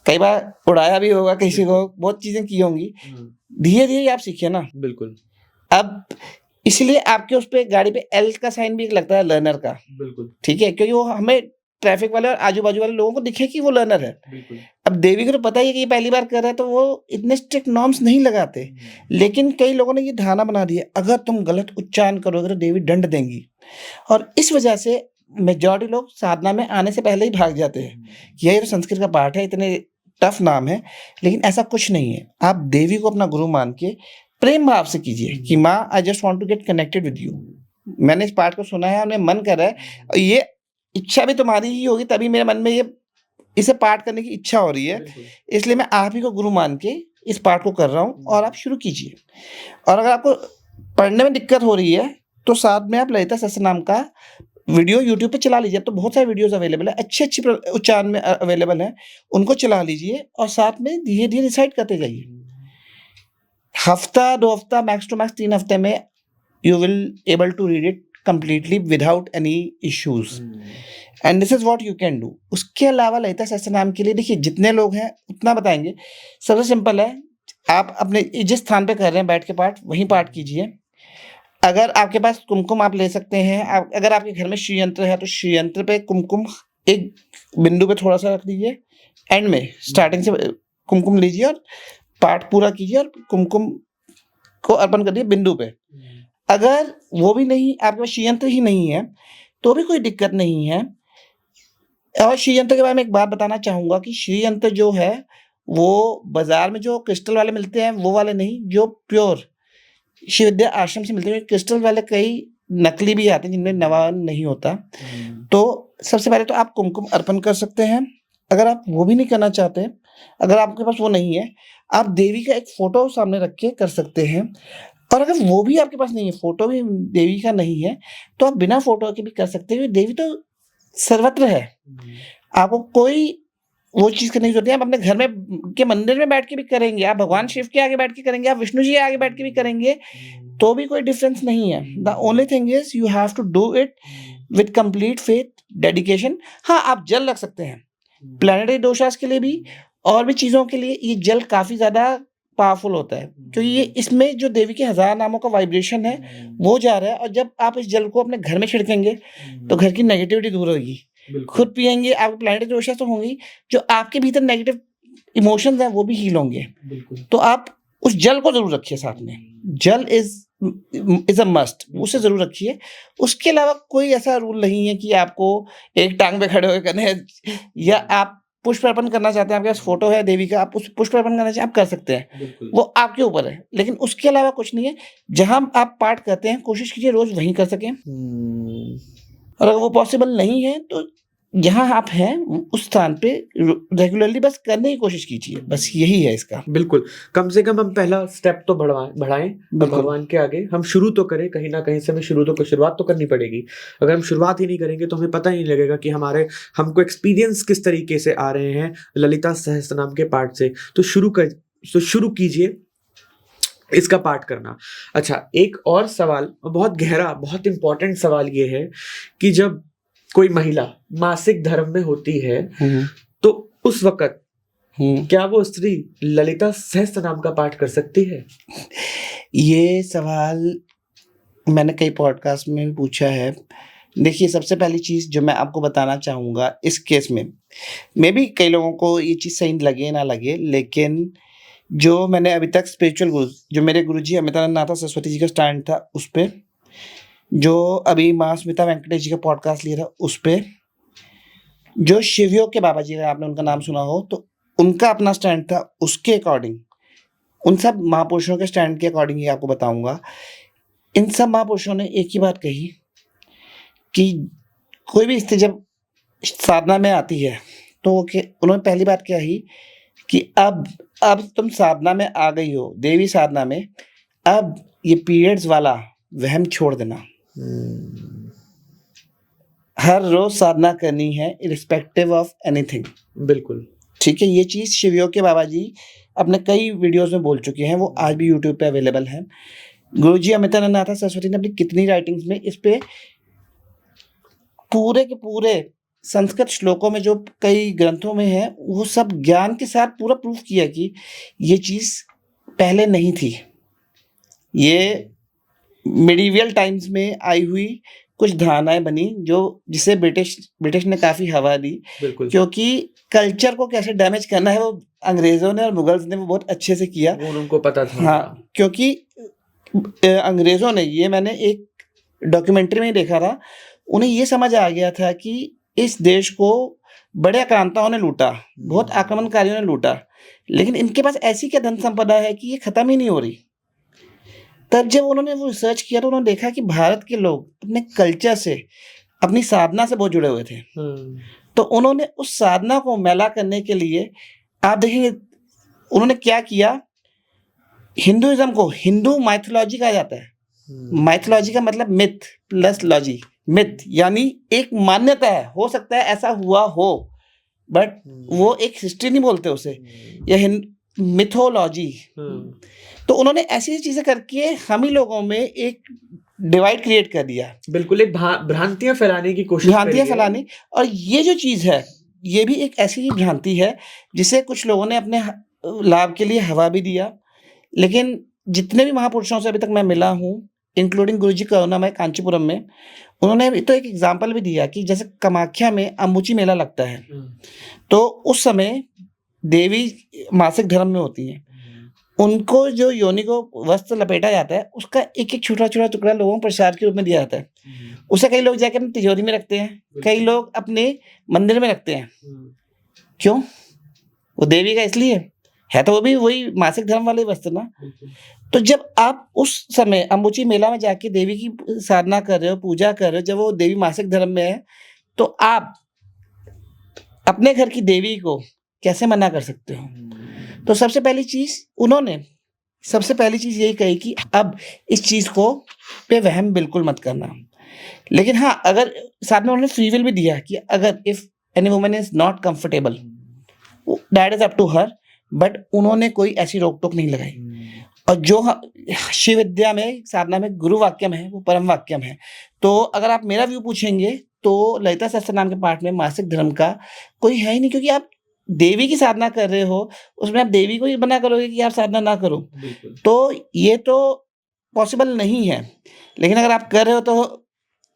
B: कई बार उड़ाया भी होगा किसी को, बहुत चीजें की होंगी, धीरे धीरे आप सीखिए ना।
A: बिल्कुल।
B: अब इसलिए आपके उस पे गाड़ी पे एल का साइन भी लगता है लर्नर का,
A: बिल्कुल,
B: ठीक है, क्योंकि वो हमें ट्रैफिक वाले और आजू बाजू वाले लोगों को दिखे कि वो लर्नर है।
A: बिल्कुल।
B: अब देवी को तो पता ही है कि ये पहली बार कर रहा है, तो वो इतने स्ट्रिक्ट नॉर्म्स नहीं लगाते, लेकिन कई लोगों ने ये धारणा बना दी है, अगर तुम गलत उच्चारण करोगे तो देवी दंड देंगी, और इस वजह से मेजॉरिटी लोग साधना में आने से पहले ही भाग जाते हैं। यही तो संस्कृत का पाठ है, इतने टफ नाम है, लेकिन ऐसा कुछ नहीं है। आप देवी को अपना गुरु मान के प्रेम भाव से कीजिए कि माँ, I just want to get connected with you, मैंने इस पाठ को सुना है और मेरा मन कर रहा है, और ये इच्छा भी तुम्हारी ही होगी, तभी मेरे मन में ये इसे पाठ करने की इच्छा हो रही है, इसलिए मैं आप ही को गुरु मान के इस पाठ को कर रहा हूँ, और आप शुरू कीजिए। और अगर आपको पढ़ने में दिक्कत हो रही है तो साथ में आप ललिता सहस्त्रनाम का वीडियो यूट्यूब पे चला लीजिए, तो बहुत सारे वीडियोस अवेलेबल है, अच्छे उच्चारण में अवेलेबल है, उनको चला लीजिए और साथ में धीरे धीरे रिसाइट करते जाइए। हफ्ता, 2 हफ्ता, मैक्स टू मैक्स 3 हफ्ते में you will able to read it completely without any issues, and this is what you can do। उसके अलावा ललिता सहस्त्रनाम के लिए देखिए, जितने लोग हैं उतना बताएंगे। सबसे सिंपल है, आप अपने जिस स्थान पे कर रहे हैं बैठ के पाठ, वहीं पाठ कीजिए। अगर आपके पास कुमकुम आप ले सकते हैं, अगर आपके घर में श्री यंत्र है तो श्री यंत्र पे कुमकुम एक बिंदु पे थोड़ा सा रख दीजिए, एंड में स्टार्टिंग से कुमकुम लीजिए और पाठ पूरा कीजिए और कुमकुम को अर्पण कर दिए बिंदु पे। अगर वो भी नहीं, आपके पास श्रीयंत्र ही नहीं है तो भी कोई दिक्कत नहीं है। और श्रीयंत्र के बारे में एक बात बताना चाहूँगा कि श्रीयंत्र जो है वो बाज़ार में जो क्रिस्टल वाले मिलते हैं वो वाले नहीं, जो प्योर शिव विद्या आश्रम से मिलते हैं। क्रिस्टल वाले कई नकली भी आते हैं जिनमें नवान नहीं होता। तो सबसे पहले तो आप कुमकुम अर्पण कर सकते हैं। अगर आप वो भी नहीं करना चाहते, अगर आपके पास वो नहीं है, आप देवी का एक फोटो सामने रख के कर सकते हैं। और अगर वो भी आपके पास नहीं है, फोटो भी देवी का नहीं है, तो आप बिना फोटो के भी कर सकते हैं। देवी तो सर्वत्र है, आपको कोई वो चीज़ करने की जरूरत नहीं है। आप अपने घर में के मंदिर में बैठ के भी करेंगे, आप भगवान शिव के आगे बैठ के करेंगे, आप विष्णु जी के आगे बैठ के भी करेंगे, तो भी कोई डिफरेंस नहीं है। The only thing is you have to do it with complete faith, dedication. हाँ, आप जल रख सकते हैं प्लैनेटरी दोषास के लिए भी, और भी चीज़ों के लिए ये जल काफ़ी ज़्यादा पावरफुल होता है, क्योंकि ये इसमें जो देवी के 1000 नामों का वाइब्रेशन है वो जा रहा है। और जब आप इस जल को अपने घर में छिड़केंगे तो घर की नेगेटिविटी दूर होगी। खुद पिएंगे, आपको प्लैनेटरी दोषास तो होंगी, जो आपके भीतर नेगेटिव इमोशंस हैं वो भी हील होंगे। तो आप उस जल को जरूर रखिए साथ में। जल इज अ मस्ट, उसे जरूर रखिए। उसके अलावा कोई ऐसा रूल नहीं है कि आपको एक टांग पे खड़े होकर करना है, या आप पुष्प अर्पण करना चाहते हैं, आपके पास फोटो है देवी का, आप उस पुष्प अर्पण करना चाहते हैं, आप कर सकते हैं, वो आपके ऊपर है। लेकिन उसके अलावा कुछ नहीं है। जहां आप पाठ करते हैं कोशिश कीजिए रोज वहीं कर सकें। और अगर वो पॉसिबल नहीं है तो जहां आप हैं उस स्थान पे रेगुलरली बस करने की कोशिश कीजिए, बस यही है इसका।
A: बिल्कुल, कम से कम हम पहला स्टेप तो बढ़ाएं भगवान के आगे। हम शुरू तो करें, कहीं ना कहीं से हमें शुरुआत तो करनी पड़ेगी। अगर हम शुरुआत ही नहीं करेंगे तो हमें पता ही नहीं लगेगा कि हमको एक्सपीरियंस किस तरीके से आ रहे हैं ललिता सहस्त्रनाम के पाठ से। तो शुरू कीजिए इसका पाठ करना। अच्छा, एक और सवाल, बहुत गहरा, बहुत इंपॉर्टेंट सवाल ये है कि जब कोई महिला मासिक धर्म में होती है तो उस वक्त क्या वो स्त्री ललिता सहस्त्र नाम का पाठ कर सकती है?
B: ये सवाल मैंने कई पॉडकास्ट में भी पूछा है। देखिए, सबसे पहली चीज़ जो मैं आपको बताना चाहूँगा इस केस में, मे बी कई लोगों को ये चीज़ सही लगे ना लगे, लेकिन जो मैंने अभी तक स्पिरिचुअल गुरु, जो मेरे गुरुजी अमितानंद नाथ सरस्वती जी का स्टैंड था उस पे, जो अभी माँ स्मिता वेंकटेश जी का पॉडकास्ट लिया था उस पे, जो शिवयोग के बाबा जी, अगर आपने उनका नाम सुना हो तो उनका अपना स्टैंड था, उसके अकॉर्डिंग, उन सब महापुरुषों के स्टैंड के अकॉर्डिंग ही आपको बताऊंगा। इन सब महापुरुषों ने एक ही बात कही कि कोई भी स्त्री जब साधना में आती है तो उन्होंने पहली बात क्या ही कि अब तुम साधना में आ गई हो, देवी साधना में, अब ये पीरियड्स वाला वहम छोड़ देना। हर रोज साधना करनी है इरिस्पेक्टिव ऑफ एनीथिंग।
A: बिल्कुल
B: ठीक है, ये चीज़ शिवयोग के बाबा जी अपने कई वीडियोस में बोल चुके हैं, वो आज भी यूट्यूब पे अवेलेबल है। गुरुजी अमितानंद नाथ सरस्वती ने अपनी कितनी राइटिंग्स में इस पे पूरे के पूरे संस्कृत श्लोकों में, जो कई ग्रंथों में है, वो सब ज्ञान के साथ पूरा प्रूफ किया कि ये चीज़ पहले नहीं थी। ये मिडीवियल टाइम्स में आई हुई कुछ धारणाएं बनी, जो जिसे ब्रिटिश ने काफ़ी हवा दी, क्योंकि कल्चर को कैसे डैमेज करना है वो अंग्रेज़ों ने और मुगल्स ने वो बहुत अच्छे से किया,
A: वो उनको पता था।
B: हाँ, क्योंकि अंग्रेज़ों ने, ये मैंने एक डॉक्यूमेंट्री में ही देखा था, उन्हें ये समझ आ गया था कि इस देश को बड़े आक्रांताओं ने लूटा, बहुत आक्रमणकारियों ने लूटा, लेकिन इनके पास ऐसी क्या धन संपदा है कि ये ख़त्म ही नहीं हो रही। तब जब उन्होंने वो रिसर्च किया तो उन्होंने देखा कि भारत के लोग अपने कल्चर से, अपनी साधना से बहुत जुड़े हुए थे। तो उन्होंने उस साधना को मैला करने के लिए, आप देखेंगे उन्होंने क्या किया, हिंदुइज्म को हिंदू माइथोलॉजी कहा जाता है। माइथोलॉजी का मतलब मिथ प्लस लॉजी। मिथ यानी एक मान्यता है, हो सकता है ऐसा हुआ हो, बट वो एक हिस्ट्री नहीं बोलते उसे, या मिथोलॉजी। तो उन्होंने ऐसी चीजें करके हम ही लोगों में एक डिवाइड क्रिएट कर दिया।
A: बिल्कुल, एक भ्रांतियां फैलाने की कोशिश,
B: भ्रांतियां फैलाने। और ये जो चीज है, ये भी एक ऐसी ही भ्रांति है जिसे कुछ लोगों ने अपने लाभ के लिए हवा भी दिया। लेकिन जितने भी महापुरुषों से अभी तक मैं मिला हूँ, इंक्लूडिंग गुरुजी करुणामय कांचीपुरम में, उन्होंने तो एक एग्जाम्पल भी दिया कि जैसे कामाख्या में अम्बुची मेला लगता है, तो उस समय देवी मासिक धर्म में होती हैं, उनको जो योनि को वस्त्र लपेटा जाता है, उसका एक-एक छोटा-छोटा टुकड़ा लोगों को प्रसाद के रूप में दिया जाता है। उसे कई लोग जाके अपनी तिजोरी में रखते हैं, कई लोग अपने मंदिर में रखते हैं। क्यों? वो देवी का इसलिए है, तो वो भी वही मासिक धर्म वाले वस्त्र ना। तो जब आप उस समय अम्बुची मेला में जाके देवी की साधना कर रहे हो, पूजा कर रहे हो, जब वो देवी मासिक धर्म में है, तो आप अपने घर की देवी को कैसे मना कर सकते हो? तो सबसे पहली चीज़ यही कही कि अब इस चीज़ को पे वहम बिल्कुल मत करना। लेकिन हाँ, अगर साथ में उन्होंने फ्री विल भी दिया कि अगर if any woman is not comfortable, that is up to her, but उन्होंने कोई ऐसी रोक टोक नहीं लगाई। और जो शिव विद्या में साधना में गुरु वाक्यम है, वो परम वाक्यम है। तो अगर आप मेरा व्यू पूछेंगे तो ललिता सहस्त्र नाम के पाठ में मासिक धर्म का कोई है ही नहीं, क्योंकि आप देवी की साधना कर रहे हो, उसमें आप देवी को ही मना करोगे कि आप साधना ना करो, तो ये तो पॉसिबल नहीं है। लेकिन अगर आप कर रहे हो तो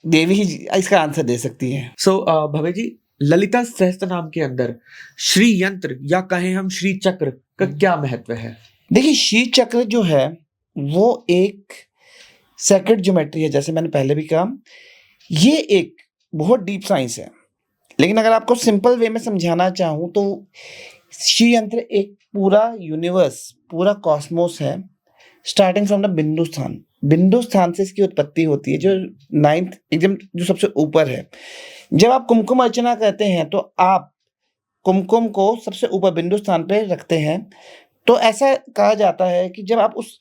B: देवी ही इसका आंसर दे सकती है।
A: सो भव्य जी, ललिता सहस्त्र नाम के अंदर श्री यंत्र या कहें हम श्री चक्र का क्या महत्व है?
B: देखिए, श्री चक्र जो है वो एक सेक्रेड ज्योमेट्री है, जैसे मैंने पहले भी कहा। ये एक बहुत डीप साइंस है, लेकिन अगर आपको सिंपल वे में समझाना चाहूँ तो श्री यंत्र एक पूरा यूनिवर्स, पूरा कॉस्मोस है, स्टार्टिंग फ्रॉम द बिंदु स्थान। बिंदु स्थान से इसकी उत्पत्ति होती है, जो 9th एकदम जो सबसे ऊपर है। जब आप कुमकुम अर्चना करते हैं तो आप कुमकुम को सबसे ऊपर बिंदु स्थान पे रखते हैं। तो ऐसा कहा जाता है कि जब आप उस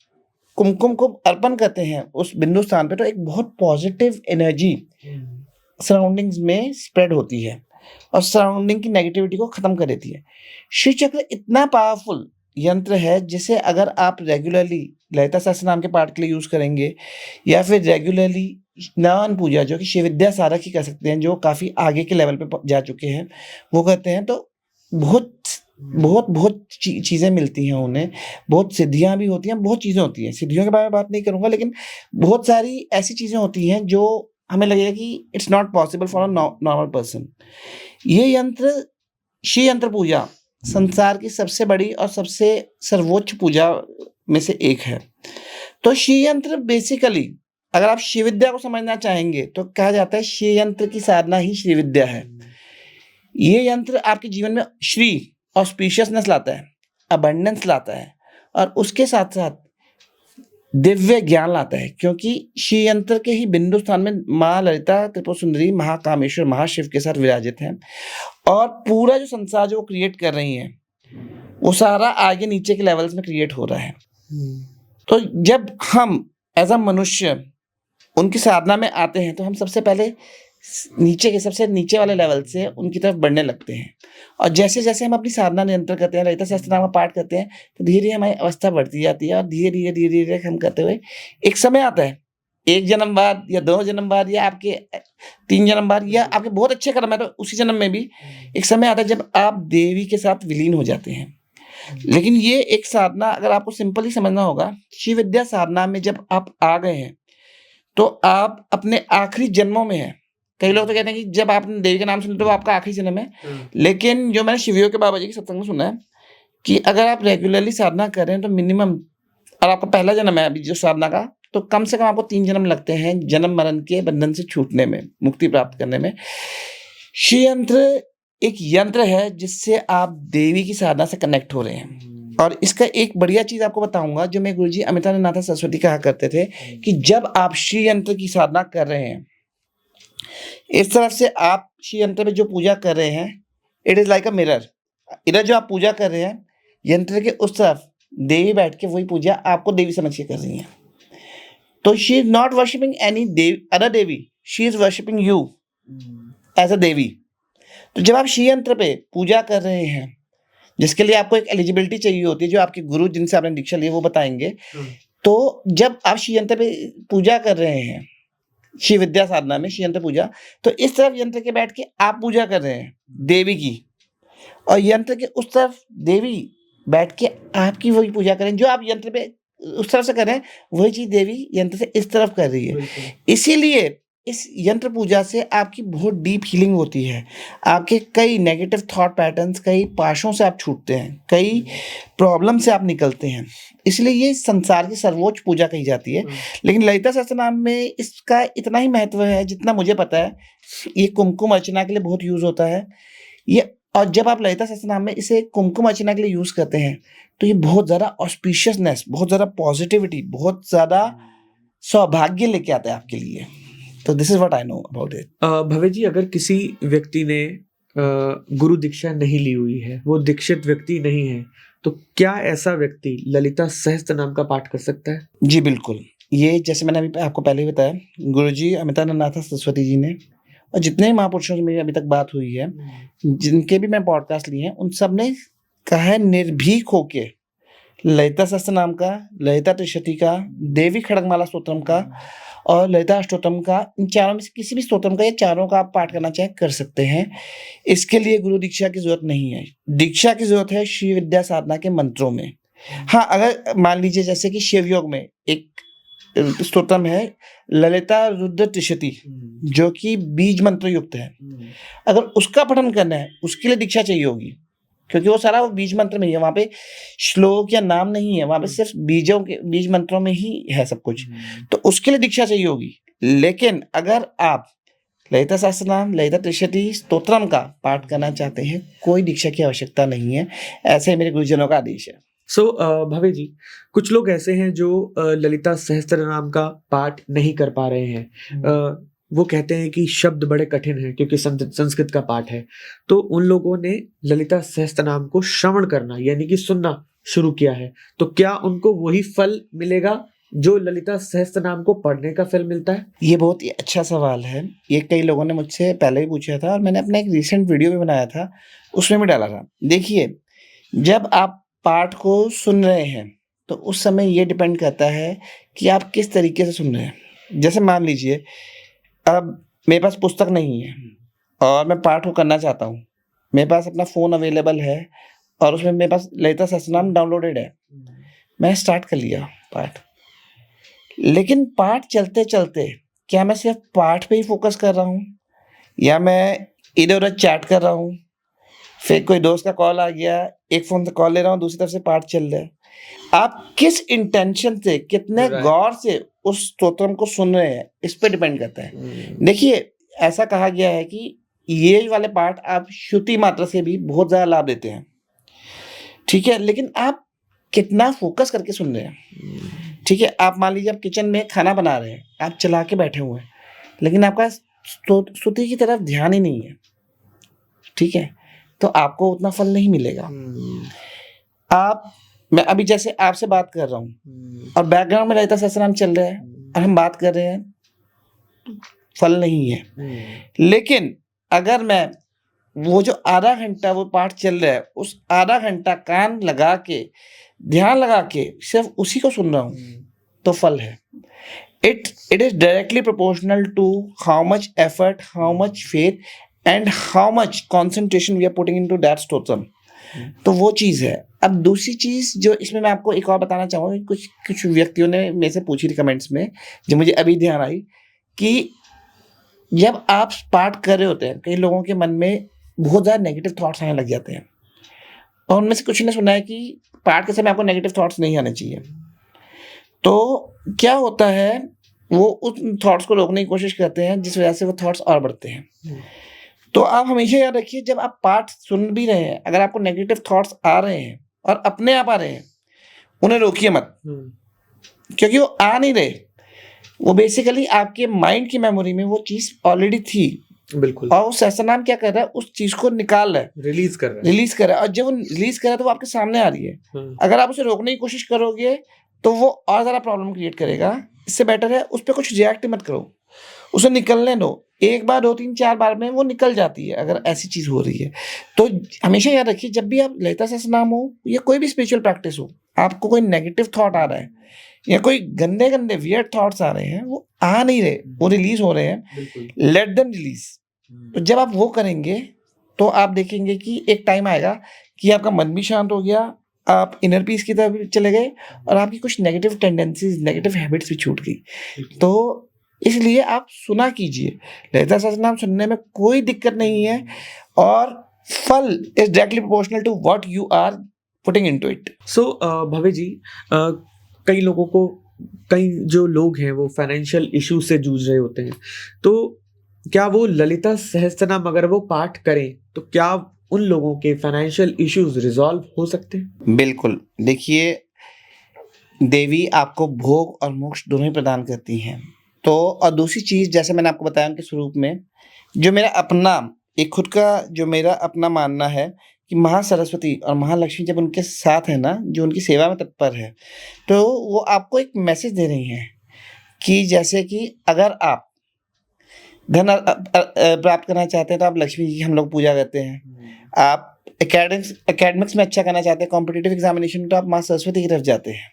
B: कुमकुम को अर्पण करते हैं उस बिंदु स्थान पे, तो एक बहुत पॉजिटिव एनर्जी सराउंडिंग्स में स्प्रेड होती है और सराउंडिंग की नेगेटिविटी को खत्म कर देती है। श्री चक्र इतना पावरफुल यंत्र है जिसे अगर आप रेगुलरली ललिता सहस्त्र नाम के पाठ के लिए यूज करेंगे, या फिर रेगुलरली नवन पूजा जो कि शिव विद्या साधक ही कर सकते हैं, जो काफी आगे के लेवल पे जा चुके हैं, वो करते हैं, तो बहुत चीजें मिलती हैं उन्हें, बहुत सिद्धियां भी होती हैं, बहुत चीजें होती हैं। सिद्धियों के बारे में बात नहीं करूंगा, लेकिन बहुत सारी ऐसी चीजें होती हैं जो हमें लगेगा कि it's not possible for a normal person. ये यंत्र, श्री यंत्र पूजा संसार की सबसे बड़ी और सबसे सर्वोच्च पूजा में से एक है। तो श्री यंत्र बेसिकली, अगर आप शिव विद्या को समझना चाहेंगे तो कहा जाता है श्री यंत्र की साधना ही श्री विद्या है। ये यंत्र आपके जीवन में श्री ऑस्पिशियसनेस लाता है, अबंडेंस लाता है, और उसके साथ साथ दिव्य ज्ञान लाता है, क्योंकि श्री यंत्र के ही बिंदु स्थान में माँ ललिता त्रिपुर सुंदरी महाकामेश्वर महाशिव के साथ विराजित है। और पूरा जो संसार जो क्रिएट कर रही हैं, वो सारा आगे नीचे के लेवल्स में क्रिएट हो रहा है। तो जब हम एज अ मनुष्य उनकी साधना में आते हैं तो हम सबसे पहले सबसे नीचे वाले लेवल से उनकी तरफ बढ़ने लगते हैं। और जैसे जैसे हम अपनी साधना निरंतर करते हैं, ललिता सहस्त्र नाम का पाठ करते हैं, तो धीरे धीरे हमारी अवस्था बढ़ती जाती है। और धीरे धीरे हम करते हुए एक समय आता है, 1 जन्म बाद या 2 जन्म बाद या आपके 3 जन्म बाद, या आपके बहुत अच्छे कर्म है तो उसी जन्म में भी एक समय आता है जब आप देवी के साथ विलीन हो जाते हैं। लेकिन ये एक साधना अगर आपको सिंपल ही समझना होगा, शिव विद्या साधना में जब आप आ गए हैं तो आप अपने आखिरी जन्मों में हैं। कई लोग तो कहते हैं कि जब आपने देवी का नाम सुना तो वो आपका आखिरी जन्म है। लेकिन जो मैंने शिवयोग के बाबा जी के सत्संग में सुना है कि अगर आप रेगुलरली साधना कर रहे हैं तो मिनिमम, और आपका पहला जन्म है अभी जो साधना का, तो कम से कम आपको 3 जन्म लगते हैं जन्म मरण के बंधन से छूटने में, मुक्ति प्राप्त करने में। श्री यंत्र एक यंत्र है जिससे आप देवी की साधना से कनेक्ट हो रहे हैं। और इसका एक बढ़िया चीज आपको बताऊंगा, जो मेरे गुरुजी अमितानंद सरस्वती कहा करते थे कि जब आप श्री यंत्र की साधना कर रहे हैं, इस तरफ से आप श्री यंत्र में जो पूजा कर रहे हैं, it is like a mirror. इधर जो आप पूजा कर रहे हैं, यंत्र के उस तरफ देवी बैठ के वही पूजा आपको देवी समझ के कर रही है। तो she is not worshipping any other devi, she is worshipping you as a devi. तो जब आप श्री यंत्र पे पूजा कर रहे हैं, जिसके लिए आपको एक एलिजिबिलिटी चाहिए होती है, जो आपके गुरु जिनसे आपने दीक्षा ली है वो बताएंगे। तो जब आप श्री यंत्र पे पूजा कर रहे हैं, श्री विद्या साधना में श्री यंत्र पूजा, तो इस तरफ यंत्र के बैठ के आप पूजा कर रहे हैं देवी की, और यंत्र के उस तरफ देवी बैठ के आपकी वही पूजा करें। जो आप यंत्र पे उस तरफ से कर रहे हैं, वही चीज देवी यंत्र से इस तरफ कर रही है। इसीलिए इस यंत्र पूजा से आपकी बहुत डीप हीलिंग होती है। आपके कई नेगेटिव थॉट पैटर्न्स, कई पाशों से आप छूटते हैं, कई प्रॉब्लम से आप निकलते हैं। इसलिए ये संसार की सर्वोच्च पूजा कही जाती है। लेकिन ललिता सहस्त्रनाम में इसका इतना ही महत्व है जितना मुझे पता है। ये कुमकुम अर्चना के लिए बहुत यूज होता है ये। और जब आप ललिता सहस्त्रनाम में इसे कुमकुम अर्चना के लिए यूज करते हैं तो ये बहुत ज्यादा ऑस्पिशियसनेस, बहुत ज्यादा पॉजिटिविटी, बहुत ज्यादा सौभाग्य लेके आता है आपके लिए। तो this is what I know about it.
A: Bhavya ji, अगर किसी व्यक्ति ने गुरु दीक्षा नहीं ली हुई है, वो दीक्षित व्यक्ति नहीं है, तो क्या ऐसा व्यक्ति ललिता सहस्त्र नाम का पाठ कर सकता है?
B: जी बिल्कुल। ये जैसे मैंने अभी आपको पहले ही बताया, गुरुजी अमितानंद सरस्वती जी ने और जितने महापुरुषों से मेरी अभी तक बात हुई है, जिनके भी मैं पॉडकास्ट लिए हैं, उन सब ने कहा है निर्भीक होके ललिता सहस्त्र नाम का, ललिता त्रिशती का, देवी खड़गमाला स्तोत्रम का और ललिता अष्टोत्तम का, इन चारों में से किसी भी स्तोत्रम का या चारों का आप पाठ करना चाहे कर सकते हैं। इसके लिए गुरु दीक्षा की जरूरत नहीं है। दीक्षा की जरूरत है श्री विद्या साधना के मंत्रों में। हाँ, अगर मान लीजिए जैसे कि शिवयोग में एक स्तोत्रम है ललिता रुद्र त्रिशती, जो कि बीज मंत्र युक्त है, अगर उसका पठन करना है उसके लिए दीक्षा चाहिए होगी, क्योंकि वो सारा वो बीज मंत्र में ही है। वहां पे श्लोक या नाम नहीं है, वहां पे सिर्फ बीजों के बीज मंत्रों में ही है सब कुछ, तो उसके लिए दीक्षा चाहिए होगी। लेकिन अगर आप ललिता सहस्त्रनाम, ललिता त्रिशती स्तोत्रम का पाठ करना चाहते हैं, कोई दीक्षा की आवश्यकता नहीं है। ऐसे मेरे गुरुजनों का आदेश है।
A: सो भव्य जी, कुछ लोग ऐसे हैं जो ललिता सहस्त्र नाम का पाठ नहीं कर पा रहे हैं। वो कहते हैं कि शब्द बड़े कठिन हैं क्योंकि संस्कृत का पाठ है। तो उन लोगों ने ललिता सहस्त्र नाम को श्रवण करना यानी कि सुनना शुरू किया है, तो क्या उनको वही फल मिलेगा जो ललिता सहस्त्र नाम को पढ़ने का फल मिलता है?
B: ये बहुत ही अच्छा सवाल है। ये कई लोगों ने मुझसे पहले भी पूछा था और मैंने अपना एक रिसेंट वीडियो भी बनाया था, उसमें भी डाला था। देखिए, जब आप पाठ को सुन रहे हैं तो उस समय ये डिपेंड करता है कि आप किस तरीके से सुन रहे हैं। जैसे मान लीजिए अब मेरे पास पुस्तक नहीं है और मैं पाठ को करना चाहता हूँ, मेरे पास अपना फ़ोन अवेलेबल है और उसमें मेरे पास ललिता सहस्त्रनाम डाउनलोडेड है, मैं स्टार्ट कर लिया पाठ। लेकिन पाठ चलते चलते क्या मैं सिर्फ पाठ पे ही फोकस कर रहा हूँ या मैं इधर उधर चैट कर रहा हूँ, फिर कोई दोस्त का कॉल आ गया, एक फ़ोन से कॉल ले रहा हूँ, दूसरी तरफ से पाठ चल रहा है। आप किस इंटेंशन से, कितने गौर से उस स्तोत्रम को सुन रहे हैं, इस पे डिपेंड करता है। देखिए, ऐसा कहा गया है कि ये वाले पाठ आप श्रुति मात्रा से भी बहुत ज़्यादा लाभ देते हैं, ठीक है, लेकिन आप कितना फोकस करके सुन रहे हैं। ठीक है, आप मान लीजिए आप किचन में खाना बना रहे हैं, आप चला के बैठे हुए हैं, लेकिन आपका स्तुति की तरफ ध्यान ही नहीं है, ठीक है, तो आपको उतना फल नहीं मिलेगा। मैं अभी जैसे आपसे बात कर रहा हूँ और बैकग्राउंड में ललिता सहस्त्रनाम चल रहा है और हम बात कर रहे हैं, फल नहीं है। लेकिन अगर मैं वो जो आधा घंटा वो पाठ चल रहा है, उस आधा घंटा कान लगा के, ध्यान लगा के सिर्फ उसी को सुन रहा हूँ, तो फल है। It is directly proportional to how much effort, how much faith and how much concentration we are putting into that stotram. तो वो चीज़ है। अब दूसरी चीज़ जो इसमें मैं आपको एक और बताना चाहूँगा, कुछ व्यक्तियों ने मेरे से पूछी थी कमेंट्स में, जो मुझे अभी ध्यान आई, कि जब आप पाठ कर रहे होते हैं, कई लोगों के मन में बहुत ज़्यादा नेगेटिव थॉट्स आने लग जाते हैं और उनमें से कुछ ने सुना है कि पाठ के समय आपको नेगेटिव थॉट्स नहीं आने चाहिए। तो क्या होता है, वो उन थॉट्स को रोकने की कोशिश करते हैं जिस वजह से वो थॉट्स और बढ़ते हैं। तो आप हमेशा याद रखिए, जब आप पाठ सुन भी रहे हैं, अगर आपको नेगेटिव थॉट्स आ रहे हैं और अपने आप आ रहे हैं, उन्हें रोकिए मत, क्योंकि वो आ नहीं रहे, वो बेसिकली आपके माइंड की मेमोरी में वो चीज़ ऑलरेडी थी।
A: बिल्कुल।
B: और वो सहस्त्रनाम क्या कर रहा है, उस चीज़ को निकाल रहा है, रिलीज कर रहा है, और जब वो रिलीज कर रहा है तो वो आपके सामने आ रही है। अगर आप उसे रोकने की कोशिश करोगे तो वो और ज़्यादा प्रॉब्लम क्रिएट करेगा। इससे बेटर है उस पर कुछ रिएक्ट मत करो, उसे निकलने दो। एक बार, 2, 3, 4 बार में वो निकल जाती है अगर ऐसी चीज़ हो रही है। तो हमेशा याद रखिए, जब भी आप ललिता सहस्त्रनाम हो या कोई भी स्पिरिचुअल प्रैक्टिस हो, आपको कोई नेगेटिव थॉट आ रहा है या कोई गंदे गंदे वियर्ड थॉट्स आ रहे हैं, वो आ नहीं रहे, वो रिलीज हो रहे हैं, लेट देम रिलीज। तो जब आप वो करेंगे तो आप देखेंगे कि एक टाइम आएगा कि आपका मन भी शांत हो गया, आप इनर पीस की तरफ चले गए और आपकी कुछ नेगेटिव टेंडेंसीज, नेगेटिव हैबिट्स भी छूट गई। तो इसलिए आप सुना कीजिए। ललिता सहस्त्रनाम सुनने में कोई दिक्कत नहीं है और phal is directly proportional to what you are putting into it.
A: So Bhavya ji, कई लोगों को, कई जो लोग हैं वो फाइनेंशियल इशू से जूझ रहे होते हैं, तो क्या वो ललिता सहस्त्रनाम अगर वो पाठ करें तो क्या उन लोगों के फाइनेंशियल इश्यूज रिजॉल्व हो सकते हैं?
B: बिल्कुल, देखिए देवी आपको भोग और मोक्ष दोनों ही प्रदान करती हैं। तो और दूसरी चीज़, जैसे मैंने आपको बताया उनके स्वरूप में, जो मेरा अपना एक खुद का जो मेरा अपना मानना है कि महासरस्वती और महालक्ष्मी जब उनके साथ है ना, जो उनकी सेवा में तत्पर है, तो वो आपको एक मैसेज दे रही हैं कि जैसे कि अगर आप धन प्राप्त करना चाहते हैं तो आप लक्ष्मी जी की हम लोग पूजा करते हैं। आप एकेडमिक्स में अच्छा करना चाहते हैं, कॉम्पिटिटिव एग्जामिनेशन में, तो आप माँ सरस्वती की तरफ जाते हैं।